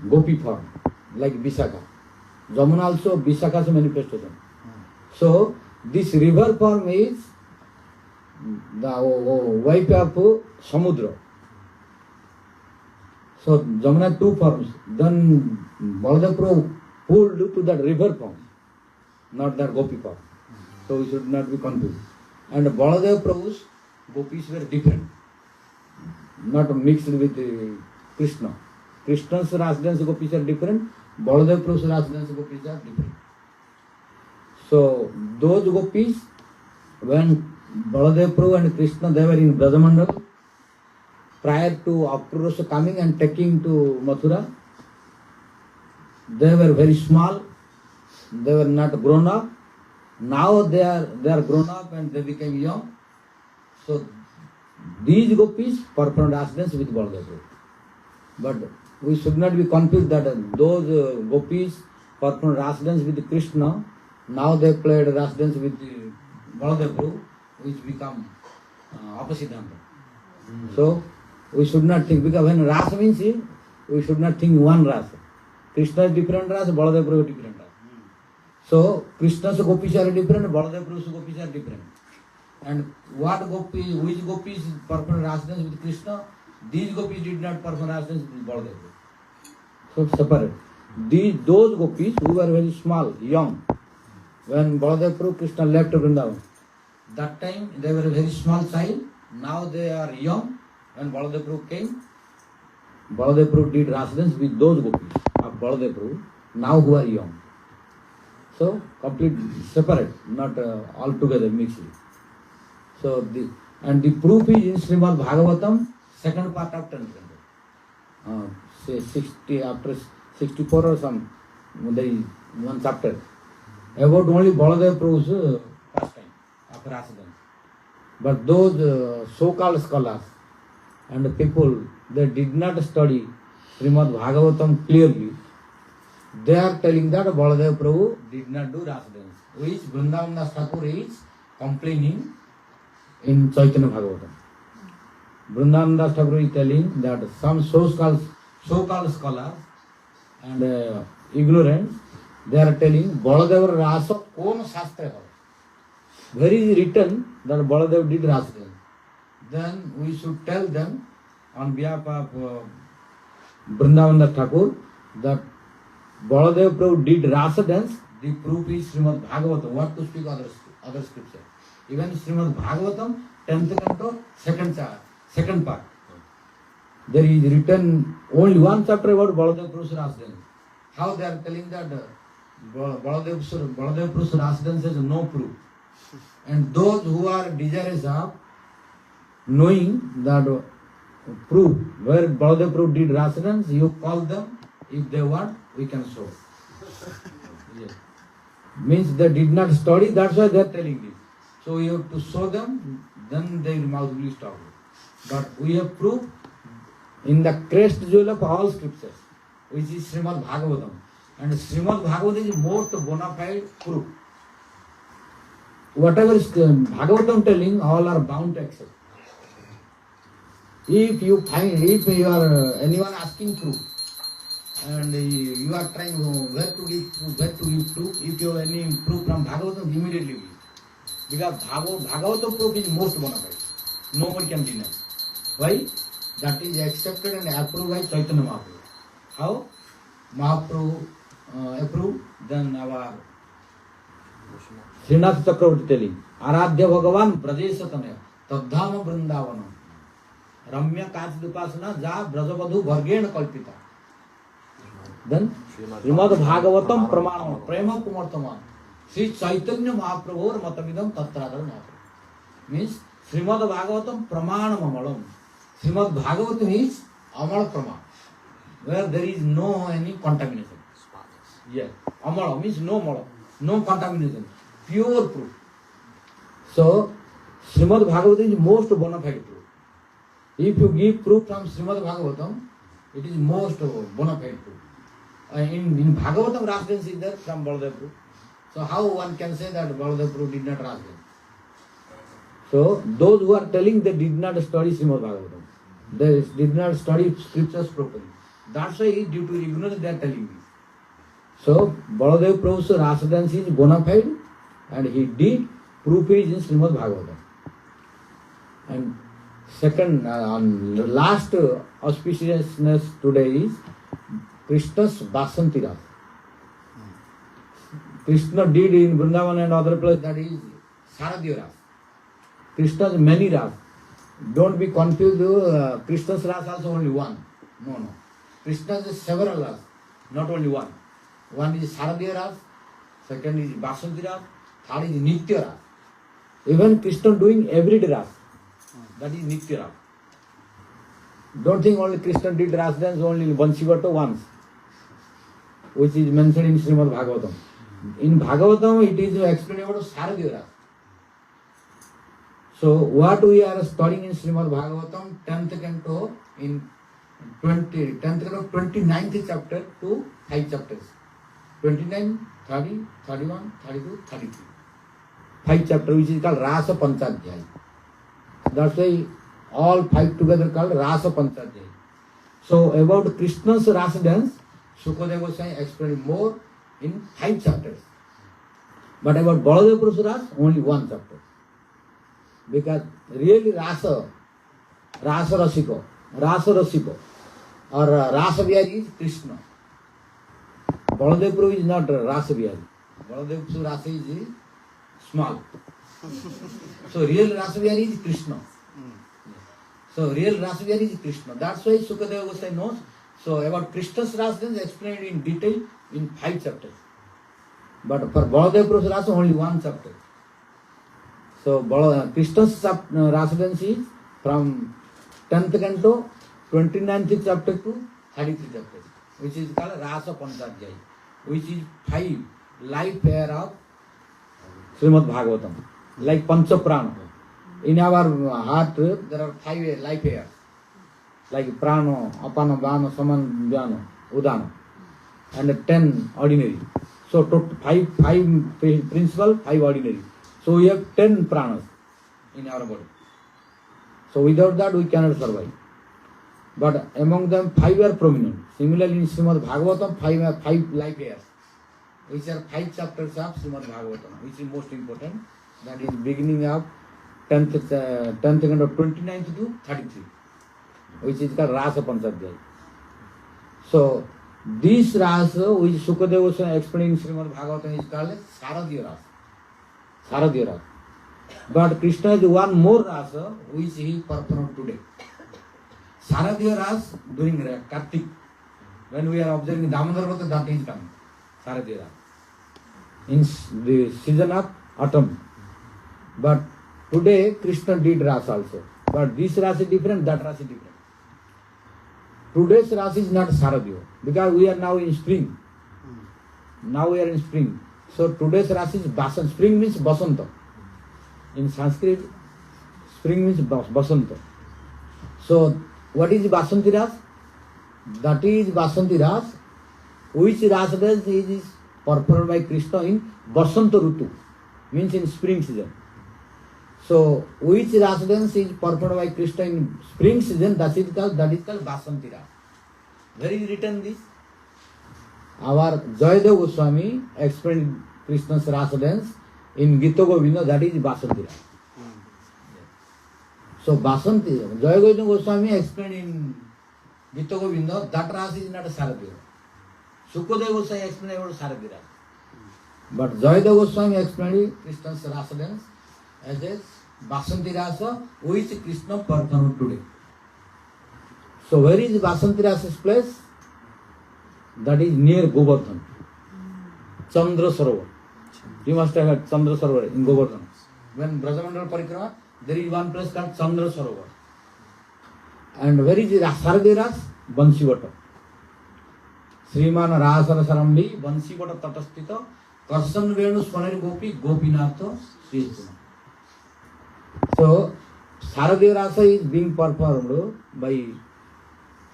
gopi form, like Visakha. Jamuna also Visakha's manifestation. So this river form is the wife of Samudra. So Jamuna two forms. Then Baladev Prabhu pulled to that river form, not that gopi form. So we should not be confused. And Baladev Prabhu's gopis were different, not mixed with Krishna. Krishna's Rasa gopis are different, Baladev Prabhu's Rasa gopis are different. So those gopis, when Baladev Prabhu and Krishna, they were in Brajamandal, prior to Akrurasa coming and taking to Mathura, they were very small, they were not grown up. Now they are grown up and they became young. So these gopis performed Rasa dance with Baladev Prabhu. But we should not be confused that those gopis performed Rasa dance with Krishna. Now they played Rasa dance with Baladev Prabhu, which become opposite number. So we should not think, because when Rasa means we should not think one Rasa. Krishna is different Rasa, Baladev Prabhu is different Rasa. So Krishna's gopis are different, Baladev Prabhu's gopis are different. And which gopis performed Rasa dance with Krishna? These gopis did not perform Rasa dance with Baladev Prabhu. So separate. Those gopis who were very small, young, when Baladev Prabhu, Krishna left Vrindavan, that time they were a very small child. Now they are young. When Baladev Prabhu came, Baladev Prabhu did Rasa dance with those gopis of Baladev Prabhu, now who are young. So complete separate, not all together mixed. So the proof is in Srimad Bhagavatam, second part of 10th canto. Say 60 after 64 or some, there is one chapter about only Baladev Prabhu's pastime of Rasa dance. But those so-called scholars and the people that did not study Srimad Bhagavatam clearly, they are telling that Baladev Prabhu did not do Rasa dance, which Vrindavan Das Thakur is complaining in Chaitanya Bhagavatam. Vrindavan Das Thakur is telling that some so-called scholars and ignorant, they are telling Baladev Rasa kon shastra hai. Where is written that Baladev did Rasa dance? Then we should tell them on behalf of Vrindavan Das Thakur that Baladev Prabhu did Rasa dance. The proof is Srimad Bhagavatam. What to speak other scripture? Even Srimad Bhagavatam, 10th canto, second part. There is written only one chapter about Baladev Prabhu's Rasa dance. How they are telling that Baladev Prabhu's Rasa dance has no proof. And those who are desirous of knowing that proof where Baladev Prabhu did Rasa dance, you call them. If they want, we can show. Yes. Means they did not study, that's why they are telling this. So we have to show them, then their mouth will stop. But we have proof in the crest jewel of all scriptures, which is Srimad Bhagavatam. And Srimad Bhagavatam is most bona fide proof. Whatever is Bhagavatam telling, all are bound to accept. If you are anyone asking proof, and you are trying where to give proof, if you have any proof from Bhagavatam, immediately give. Because Bhagavatam proof is most bona fide. Nobody can deny. Why? That is accepted and approved by Chaitanya Mahaprabhu. How? Mahaprabhu approved, then our Srinath Chakravarti telling, Aradhya Bhagavan Brajesatanya Tadhama Vrindavanam Ramya Kachidupasana Ja Brajavadhu Vargena Kalpita. Then Srimad Bhagavatam Pramanam Prema Pumartaman Sri Chaitanya Mahaprabhu Matamidam Tattradhar Mahaprabhu. Means Srimad Bhagavatam Pramanam Amalam. Srimad Bhagavatam is Amal Praman, where there is no any contamination. Yeah. Amala means no mala, no contamination, pure proof. So Srimad Bhagavatam is most bona fide proof. If you give proof from Srimad Bhagavatam, it is most bona fide proof. In Bhagavatam, Rasa dance is there from Baladev Prabhu. So how one can say that Baladev Prabhu did not Rasa dance? So those who are telling they did not study Srimad Bhagavatam, they did not study scriptures properly. That's why due to ignorance they are telling this. So Baladev Prabhu's Rasa dance is bona fide and he did, proof is in Srimad Bhagavatam. And second, on the last auspiciousness today is Krishna's Vasanti Rasa. Krishna did in Vrindavan and other places, that is Saradiya Rasa. Krishna's many Rasa. Don't be confused, Krishna's Rasa also only one. No. Krishna's is several Rasa, not only one. One is Saradiya Rasa, second is Vasanti Rasa, third is Nitya Rasa. Even Krishna doing everyday Rasa, that is Nitya Rasa. Don't think only Krishna did Rasa dance only in Vanshivata once, which is mentioned in Srimad Bhagavatam. In Bhagavatam it is explained about Saradiya Rasa. So what we are studying in Srimad Bhagavatam, 10th canto, in 10th canto, 29th chapter to 5 chapters. 29, 30, 31, 32, 33. 5 chapters, which is called Rasa Panchadhyaya. That's why all 5 together called Rasa Panchadhyaya. So about Krishna's Rasa dance, Sukadeva Goswami explained more in 5 chapters. But about Baladeva Purusa Rasa, only 1 chapter. Because really Rasa Rasiko, or Rasa Vihari is Krishna. Baladeva Purusa is not Rasa Vihari. Baladeva Purusa Rasa is small. So real Rasa Vihari is Krishna. So real Rasa Vihari is Krishna. That's why Sukadeva Goswami knows. So about Krishna's Rasa is explained in detail in 5 chapters. But for Baladeva Purusa Rasa only 1 chapter. So Krishna's Rasa dance is from 10th canto, 29th chapter to 33 chapters, which is called Rasa Panchadhyaya, which is 5 life air of Srimad Bhagavatam, like Panchaprana. In our heart there are 5 life airs, like Prano, Apana, Vana, Saman, Vyana, Udana, and 10 ordinary. So 5 principal, 5 ordinary. So we have 10 pranas in our body. So without that we cannot survive. But among them 5 are prominent. Similarly in Srimad Bhagavatam 5 life airs, which are 5 chapters of Srimad Bhagavatam, which is most important. That is beginning of 10th canto 29th to 33, which is called Rasa Panchadhyaya. So this Rasa, which Sukadeva was explaining in Srimad Bhagavatam, is called Saradiya Rasa. Saradiya Rasa. But Krishna is one more Rasa which he performed today. Saradiya Rasa during Kartik, when we are observing Damodar Vrata, that is coming. Saradiya Rasa. In the season of autumn. But today Krishna did Rasa also. But this Rasa is different, that Rasa is different. Today's Rasa is not Saradiya, because we are now in spring. Now we are in spring. So today's Rasa is Vasanta. Spring means Vasanta. In Sanskrit, spring means Vasanta. So what is Vasanti Rasa? That is Vasanti Rasa, which Rasa dance is performed by Krishna in Vasanta Rutu, means in spring season. So which Rasa dance is performed by Krishna in spring season, that is called Vasanti Rasa. Where is written this? Our Jayadeva Goswami explained Krishna's Rasa dance in Gita Govinda, that is Vasanti Rasa. So Vasanti, Jayadeva Goswami explained in Gita Govinda, that Rasa is not a Saradiya. Sukadeva Goswami explained about Saradiya Rasa. But Jayadeva Goswami explained Krishna's Rasa dance as a Vasanti Rasa, which Krishna performed today. So where is Vasanti Rasa's place? That is near Govardhan. Chandra Sarovar. You must have heard Chandra Sarovar in Govardhan. When Brajamandal Parikrama, there is one place called Chandra Sarovar. And where is Saradiya Rasa? Vanshivata. Sriman Rasa Sarambi, Vanshivata Tatastita, Karsan Venu Swaner Gopi, Gopinatha, Sridhar. So Saradiya Rasa is being performed by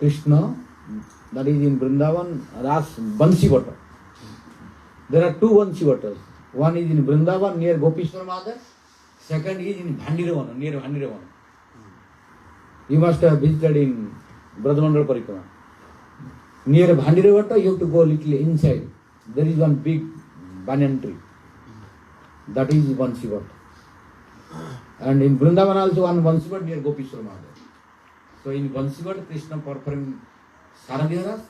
Krishna, that is in Vrindavan, Vanshivata. There are 2 Vanshivatas. One is in Vrindavan near Gopishwar Mother, second is in Bhandiravana, near Bhandiravana. You must have visited in Brajamandal Parikrama. Near Bhandiravata, you have to go little inside. There is one big banyan tree. That is Vanshivata. And in Vrindavan also one Vansivad near Gopishwar Mahadev. So in Vansivad, Krishna performing Saradiya Ras,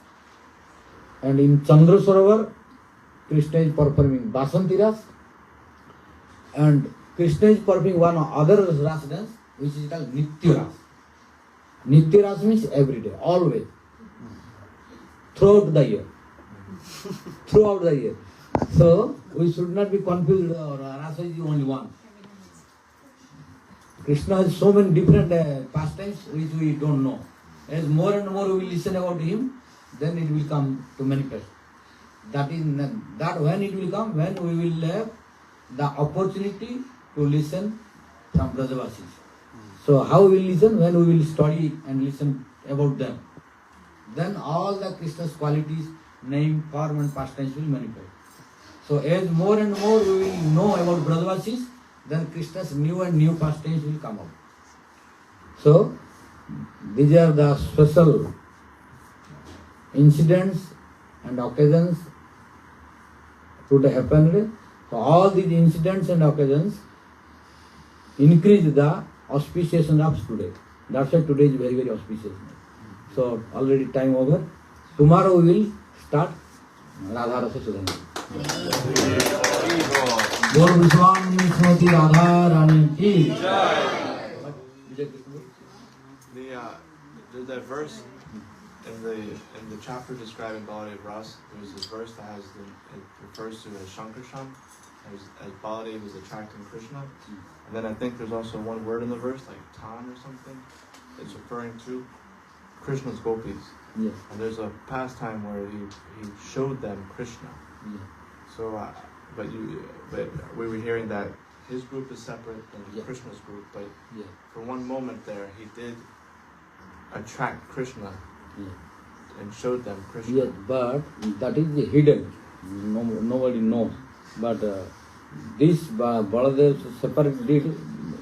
and in Chandra Sarovar, Krishna is performing Vasanti Ras, and Krishna is performing one other Ras dance which is called Nitya Ras. Nitya Ras means every day, always, throughout the year. Throughout the year. So we should not be confused, Rasa is the only one. Krishna has so many different pastimes which we don't know. As more and more we listen about him, then it will come to manifest. That when it will come, when we will have the opportunity to listen from Brajavasis. So how we will listen? When we will study and listen about them. Then all the Krishna's qualities, name, form and pastimes will manifest. So as more and more we will know about Brajavasis, then Krishna's new and new pastimes will come out. So these are the special incidents and occasions today happened. So all these incidents and occasions increase the auspiciation of today. That's why today is very, very auspicious. So already time over. Tomorrow we will start Radha Rasa Sudhana. Guru Vishwan Smriti Radha Rani ki. There's that verse in the chapter describing Baladev Ras. There's this verse that has it refers to as Shankarshan, as Baladev is attracting Krishna. And then I think there's also one word in the verse like Tan or something. It's referring to Krishna's gopis. Yes. And there's a pastime where he showed them Krishna. Yes. So, but we were hearing that his group is separate than Krishna's group. But for one moment there, he did attract Krishna and showed them Krishna. Yes, but that is hidden. Nobody knows. But this Baladev's separate deed,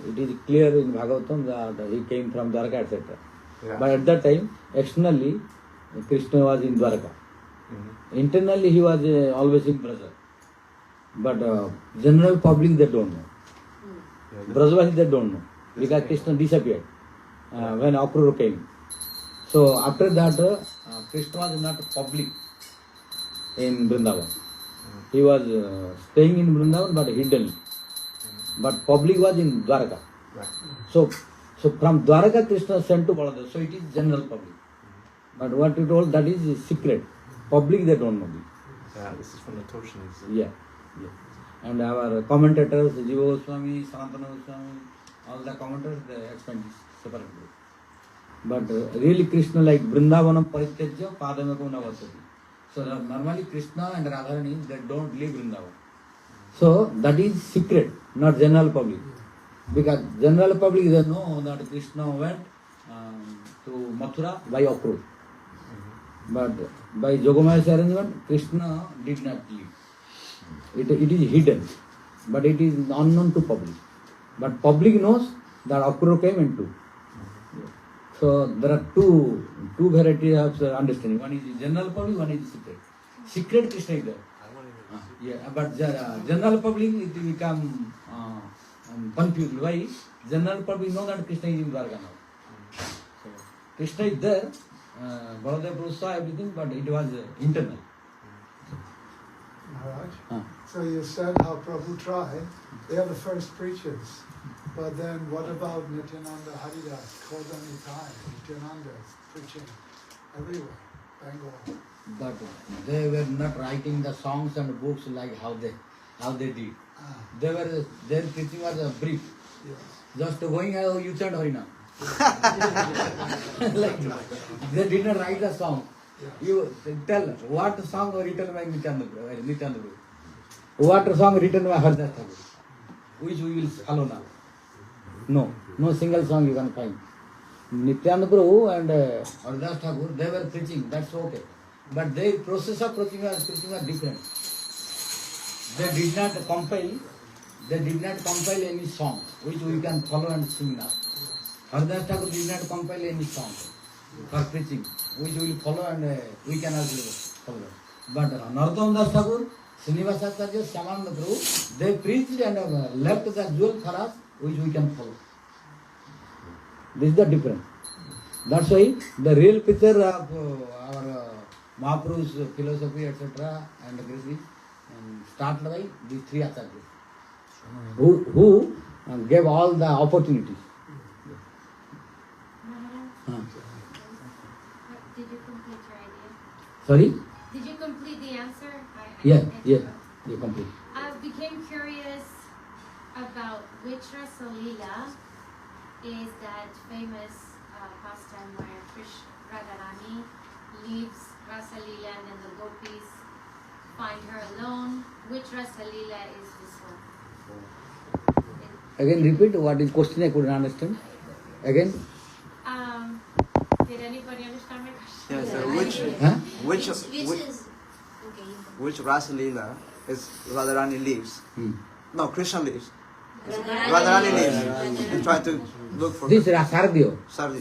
it is clear in Bhagavatam that he came from Dwarka, etc. Yeah. But at that time, externally, Krishna was in Dwarka. Internally, he was always in Braja. But general public, they don't know. Brajavasi, they don't know. Because Krishna disappeared when Akrura came. So after that, Krishna was not public in Vrindavan. He was staying in Vrindavan but hidden. But public was in Dwarka. Right. So from Dwarka, Krishna sent to Baladev. So it is general public. But what you told, that is secret. Public, they don't know. Yeah, this is from the Toshanis. Yeah. And our commentators, Jiva Goswami, Sanatana Goswami, all the commentators, they explain this separately. But really Krishna, like Vrindavanam Parityajya Padamekam Navasati. So normally Krishna and Radharani, they don't live Vrindavan. So that is secret, not general public. Because general public, they know that Krishna went to Mathura by Akrura. But by Jogomaya's arrangement, Krishna did not live. It is hidden, but it is unknown to public. But public knows that Akrura came into. So there are two varieties of understanding. One is general public, one is secret. Secret Krishna is there. But general public, it will become confused. Why? General public know that Krishna is in Dwarka now. So Krishna is there. Baladev saw everything, but it was internal. Maharaj, so you said how Prabhu tried. They are the first preachers. But then what about Nityananda Haridas, Kodan Nitai, Nityananda preaching everywhere, Bengal? But they were not writing the songs and books like how they did. Their preaching was a brief. Yes. Just going, you chant Harina. Like they did not write the song. You tell what song written by Nityananda. What song written by Haridas Thakur, which we will follow now. No single song you can find. Nityananda Prabhu and Haridas Thakur, they were preaching, that's okay. But their process of preaching was different. They did not compile any song which we can follow and sing now. Haridas Thakur did not compile any song for preaching which we will follow and we can also follow. But Narottama Das Thakur, Srinivasacharya, Shyamananda Prabhu, they preached and left the jewel for us which we can follow. This is the difference. That's why the real picture of our Mahaprabhu's philosophy, etc., and Krishna started by these three acharyas, who gave all the opportunities. Did you complete your idea? Sorry? Did you complete the answer? Yeah, you complete. I became curious about which Rasa Leela is that famous pastime where Radharani leaves Rasa Leela and then the gopis find her alone. Which Rasa Leela is this one? Again, repeat what is question, I couldn't understand. Again? Did anybody understand my question? Yeah, so which Rasa Leela is Radharani leaves? No, Krishna leaves. Radharani leaves. And try to look for This is Saradiyo. Sardi.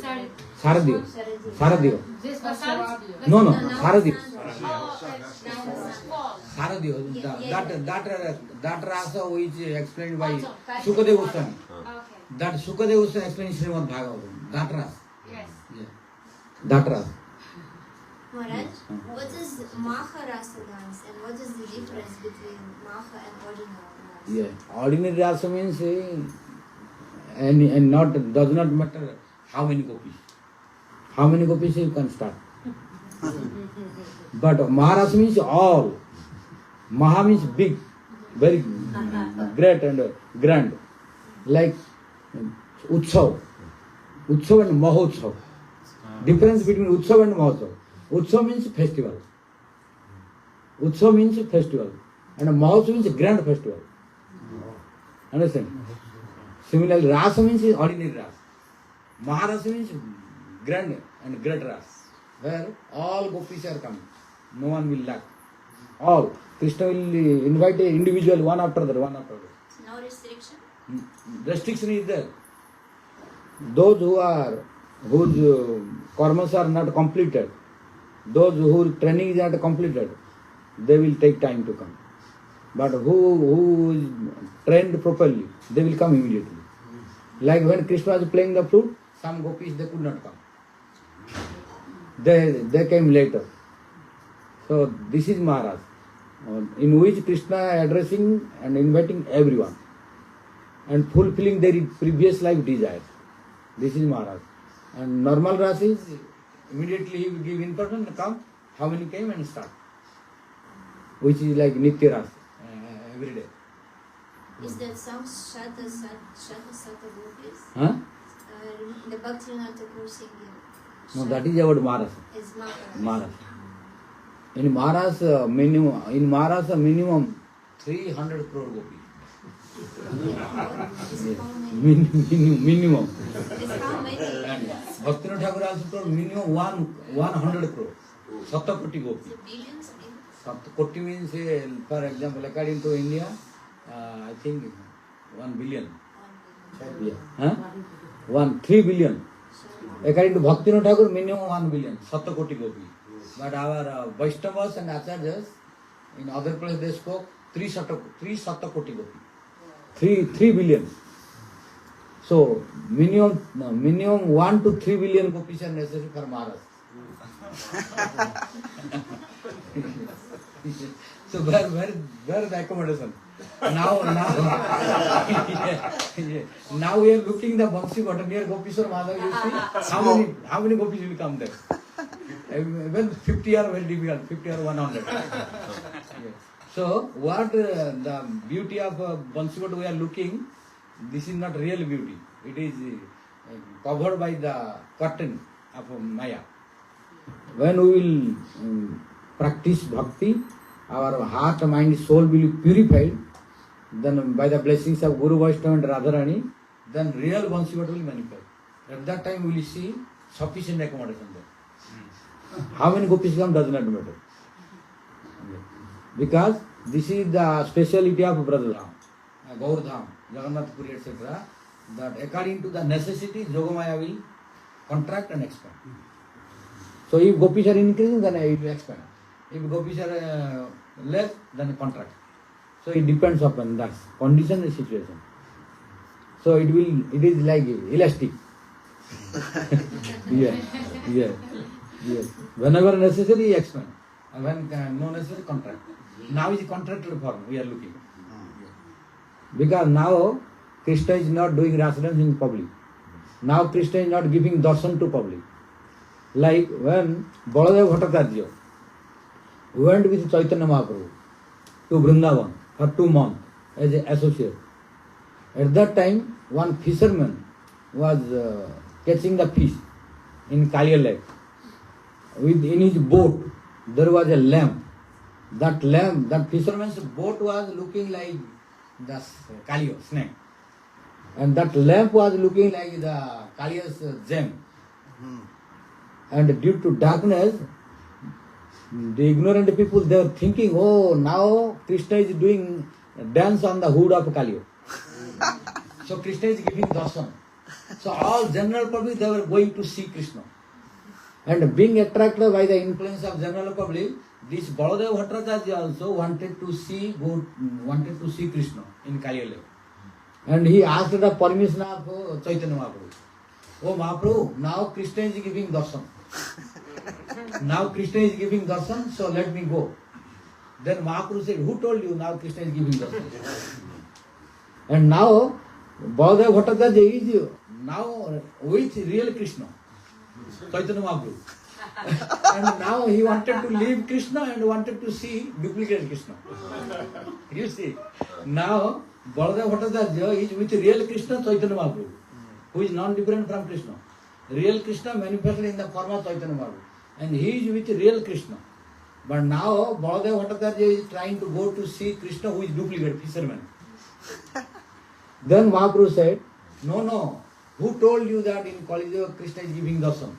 Saradiyo. This Vasanta? No, Saradiyo. Oh, Saradiyo. That Rasa which is explained by Sukadeva Goswami. Okay. That Sukadeva Goswami explains Srimad Bhagavatam. That Rasa. Yes. Yeah. That Rasa. Maharaj, what is Maharasa dance and what is the difference between Maha and ordinary dance? Yeah. Ordinary Rasa means and not does not matter how many gopis. How many gopis you can start. But Maharasa means all. Maha means big, very great and grand. Like Utsav. Utsav and Mahotsav. Difference between Utsav and Mahotsav. Utsav means festival. Utsav means festival. And Mahotsav means grand festival. Understand? Similarly, Rasa means ordinary Rasa. Maharasa means grand and great Rasa. Where all gopis are coming. No one will lack. All. Krishna will invite an individual one after the other. No restriction? Restriction is there. Those whose karmas are not completed, those whose training is not completed, they will take time to come. But who is trained properly, they will come immediately. Like when Krishna was playing the flute, some gopis they could not come. They came later. So this is Maharaj, in which Krishna addressing and inviting everyone and fulfilling their previous life desires. This is Maharaj. And normal Rasa is immediately he will give information, come, how many came and start. Which is like Nitya Rasa, every day. Is that song Shata Sata Gopis? Huh? The Bhakti Thakur singing. No, that is about Maharaj. It's Maharaj. In Maharaj, minimum 300 crore gopis. Minimum. And Bhakti Thakur also told minimum 100 crore. Satakoti gopi. Satakoti means, for example, according to India, I think 1 billion. Yeah. 3 billion. According to Bhakti Thakur, minimum 1 billion. Satakoti gopi. But our Vaishnavas and Acharyas, in other places they spoke 3 Satakoti gopi. 3 billion. So minimum 1 to 3 billion gopis are necessary for Maharaj. So where the accommodation? Now we are looking the Bansi Bhatta near Gopishwar Madhav. You see how many gopis will come there? Well, 50 are very difficult. 50 or 100. So what the beauty of Bansi Bhatta we are looking? This is not real beauty. It is covered by the curtain of Maya. When we will practice bhakti, our heart, mind, soul will be purified. Then by the blessings of Guru Vaishnava and Radharani, then real Bansi Bhatta will manifest. At that time we will see sufficient accommodation there. How many gopis come does not matter. Because this is the speciality of Bradhadham, Gaurdham, Jagannath Puri, etc. That according to the necessity, Yogamaya will contract and expand. So if gopis are increasing, then it will expand. If gopis are less, then contract. So it depends upon that condition and situation. So it is like elastic. Yes. Whenever necessary, expand. When no necessary, contract. Now is contracted form we are looking. Because now Krishna is not doing rasa dance in public. Now Krishna is not giving darshan to public. Like when Baladeva Bhattacharya went with Chaitanya Mahaprabhu to Vrindavan for 2 months as an associate. At that time, one fisherman was catching the fish in Kalia Lake. In his boat, there was a lamp. That fisherman's boat was looking like the Kalio, snake. And that lamp was looking like the Kalia's gem. And due to darkness, the ignorant people, they were thinking, oh, now Krishna is doing dance on the hood of Kalio. So Krishna is giving darshan. So all general public, they were going to see Krishna. And being attracted by the influence of general public, this Baladeva Bhattacharya also wanted to see Krishna in Kalio Lake. And he asked the permission of Chaitanya Mahaprabhu. Oh Mahaprabhu, now Krishna is giving darshan. Now Krishna is giving darshan, so let me go. Then Mahaprabhu said, who told you now Krishna is giving darshan? And now Baladeva Bhattacharya is now with real Krishna, Chaitanya Mahaprabhu. And now he wanted to leave Krishna and wanted to see duplicate Krishna. You see, now Baladeva Bhattacharya is with real Krishna, Chaitanya Mahaprabhu, who is non-different from Krishna. Real Krishna manifested in the form of Chaitanya Mahaprabhu. And he is with real Krishna. But now Baladeva Bhattacharya is trying to go to see Krishna, who is duplicate fisherman. Then Mahaprabhu said, no, who told you that in Kali Yuga Krishna is giving darshan?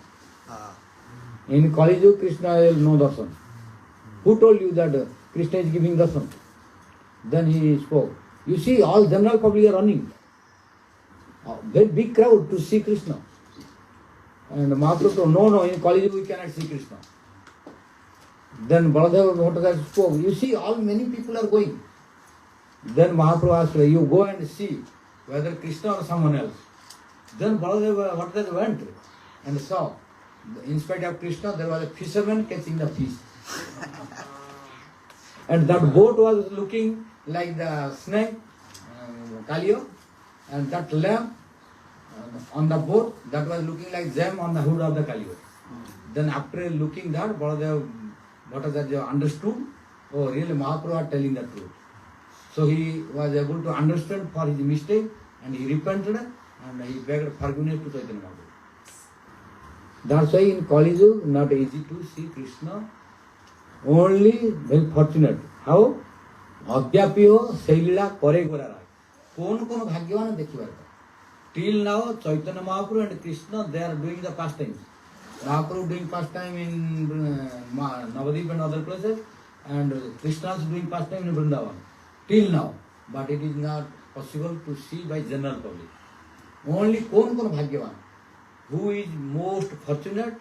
In Kali Yuga Krishna is no darshan. Who told you that Krishna is giving darshan? Then he spoke. You see, all general public are running. Very big crowd to see Krishna. And Mahaprabhu told, no, in Kali Yuga we cannot see Krishna. Then Baladeva Bhattacharya spoke. You see, all many people are going. Then Mahaprabhu asked, you go and see whether Krishna or someone else. Then Baladeva Bhattacharya went and saw. In spite of Krishna, there was a fisherman catching the fish. And that boat was looking like the snake, Kalio, and that lamp on the boat, that was looking like gem on the hood of the Kalio. Then after looking that, Baladeva Bhattacharya understood, oh really Mahaprabhu are telling the truth. So he was able to understand for his mistake and he repented and he begged forgiveness to Chaitanya Mahaprabhu. That's why in Kali Yuga, not easy to see Krishna. Only very fortunate. How? Adhyapiyo Sailila Kore Gorara. Kon bhagyavan dekhibar. Till now, Chaitanya Mahaprabhu and Krishna, they are doing the pastimes. Mahaprabhu doing pastime in Navadip and other places, and Krishna is doing pastime in Vrindavan. Till now. But it is not possible to see by general public. Only kon bhagyavan. Who is most fortunate,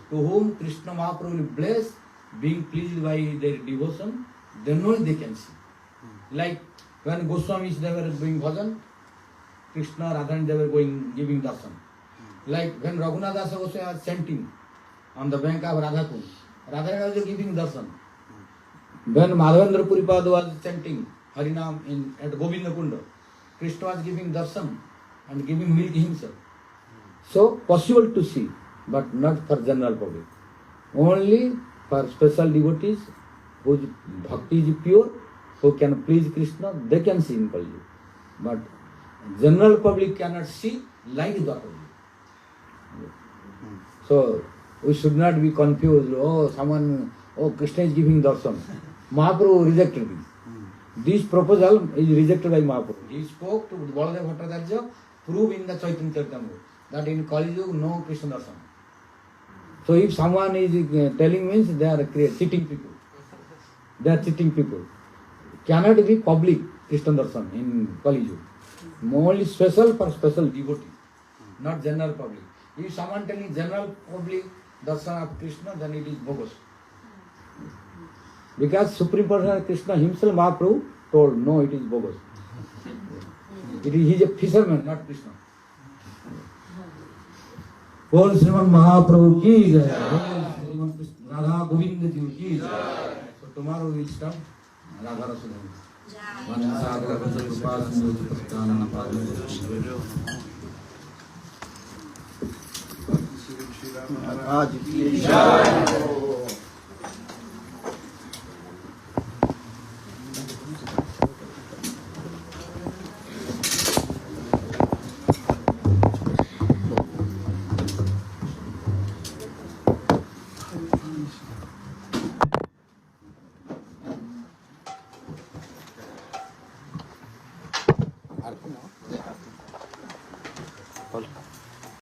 to whom Krishna Mahaprabhu will bless, being pleased by their devotion, then only they can see. Like when Goswamis, they were doing bhajan, Krishna, Radharani, they were giving darshan. Like when Raghunath Dasa Goswami was chanting on the bank of Radhakund, Radharani was giving darshan. When Madhavendra Puripad was chanting Harinam at Govinda Kunda, Krishna was giving darshan and giving milk himself. So possible to see, but not for general public. Only for special devotees whose bhakti is pure, who can please Krishna, they can see in Kali Yuga. But general public cannot see like that only. So we should not be confused. Krishna is giving darshan. Mahaprabhu rejected this. This proposal is rejected by Mahaprabhu. He spoke to Baladeva Bhattacharya, prove in the Chaitanya Charitamrita that in Kali Yuga no Krishna darshan. So if someone is telling means they are cheating people. They are cheating people. Cannot be public Krishna darshan in Kali Yuga. Only special for special devotees, not general public. If someone telling general public darshan of Krishna, then it is bogus. Because Supreme Personality Krishna himself, Mahaprabhu, told no, it is bogus. He is a fisherman, not Krishna. बोल श्रीमन महाप्रभु की जय, बोल श्रीमन राधा गोविंद जी की जय. So tomorrow we will start Radha Rasa Dance.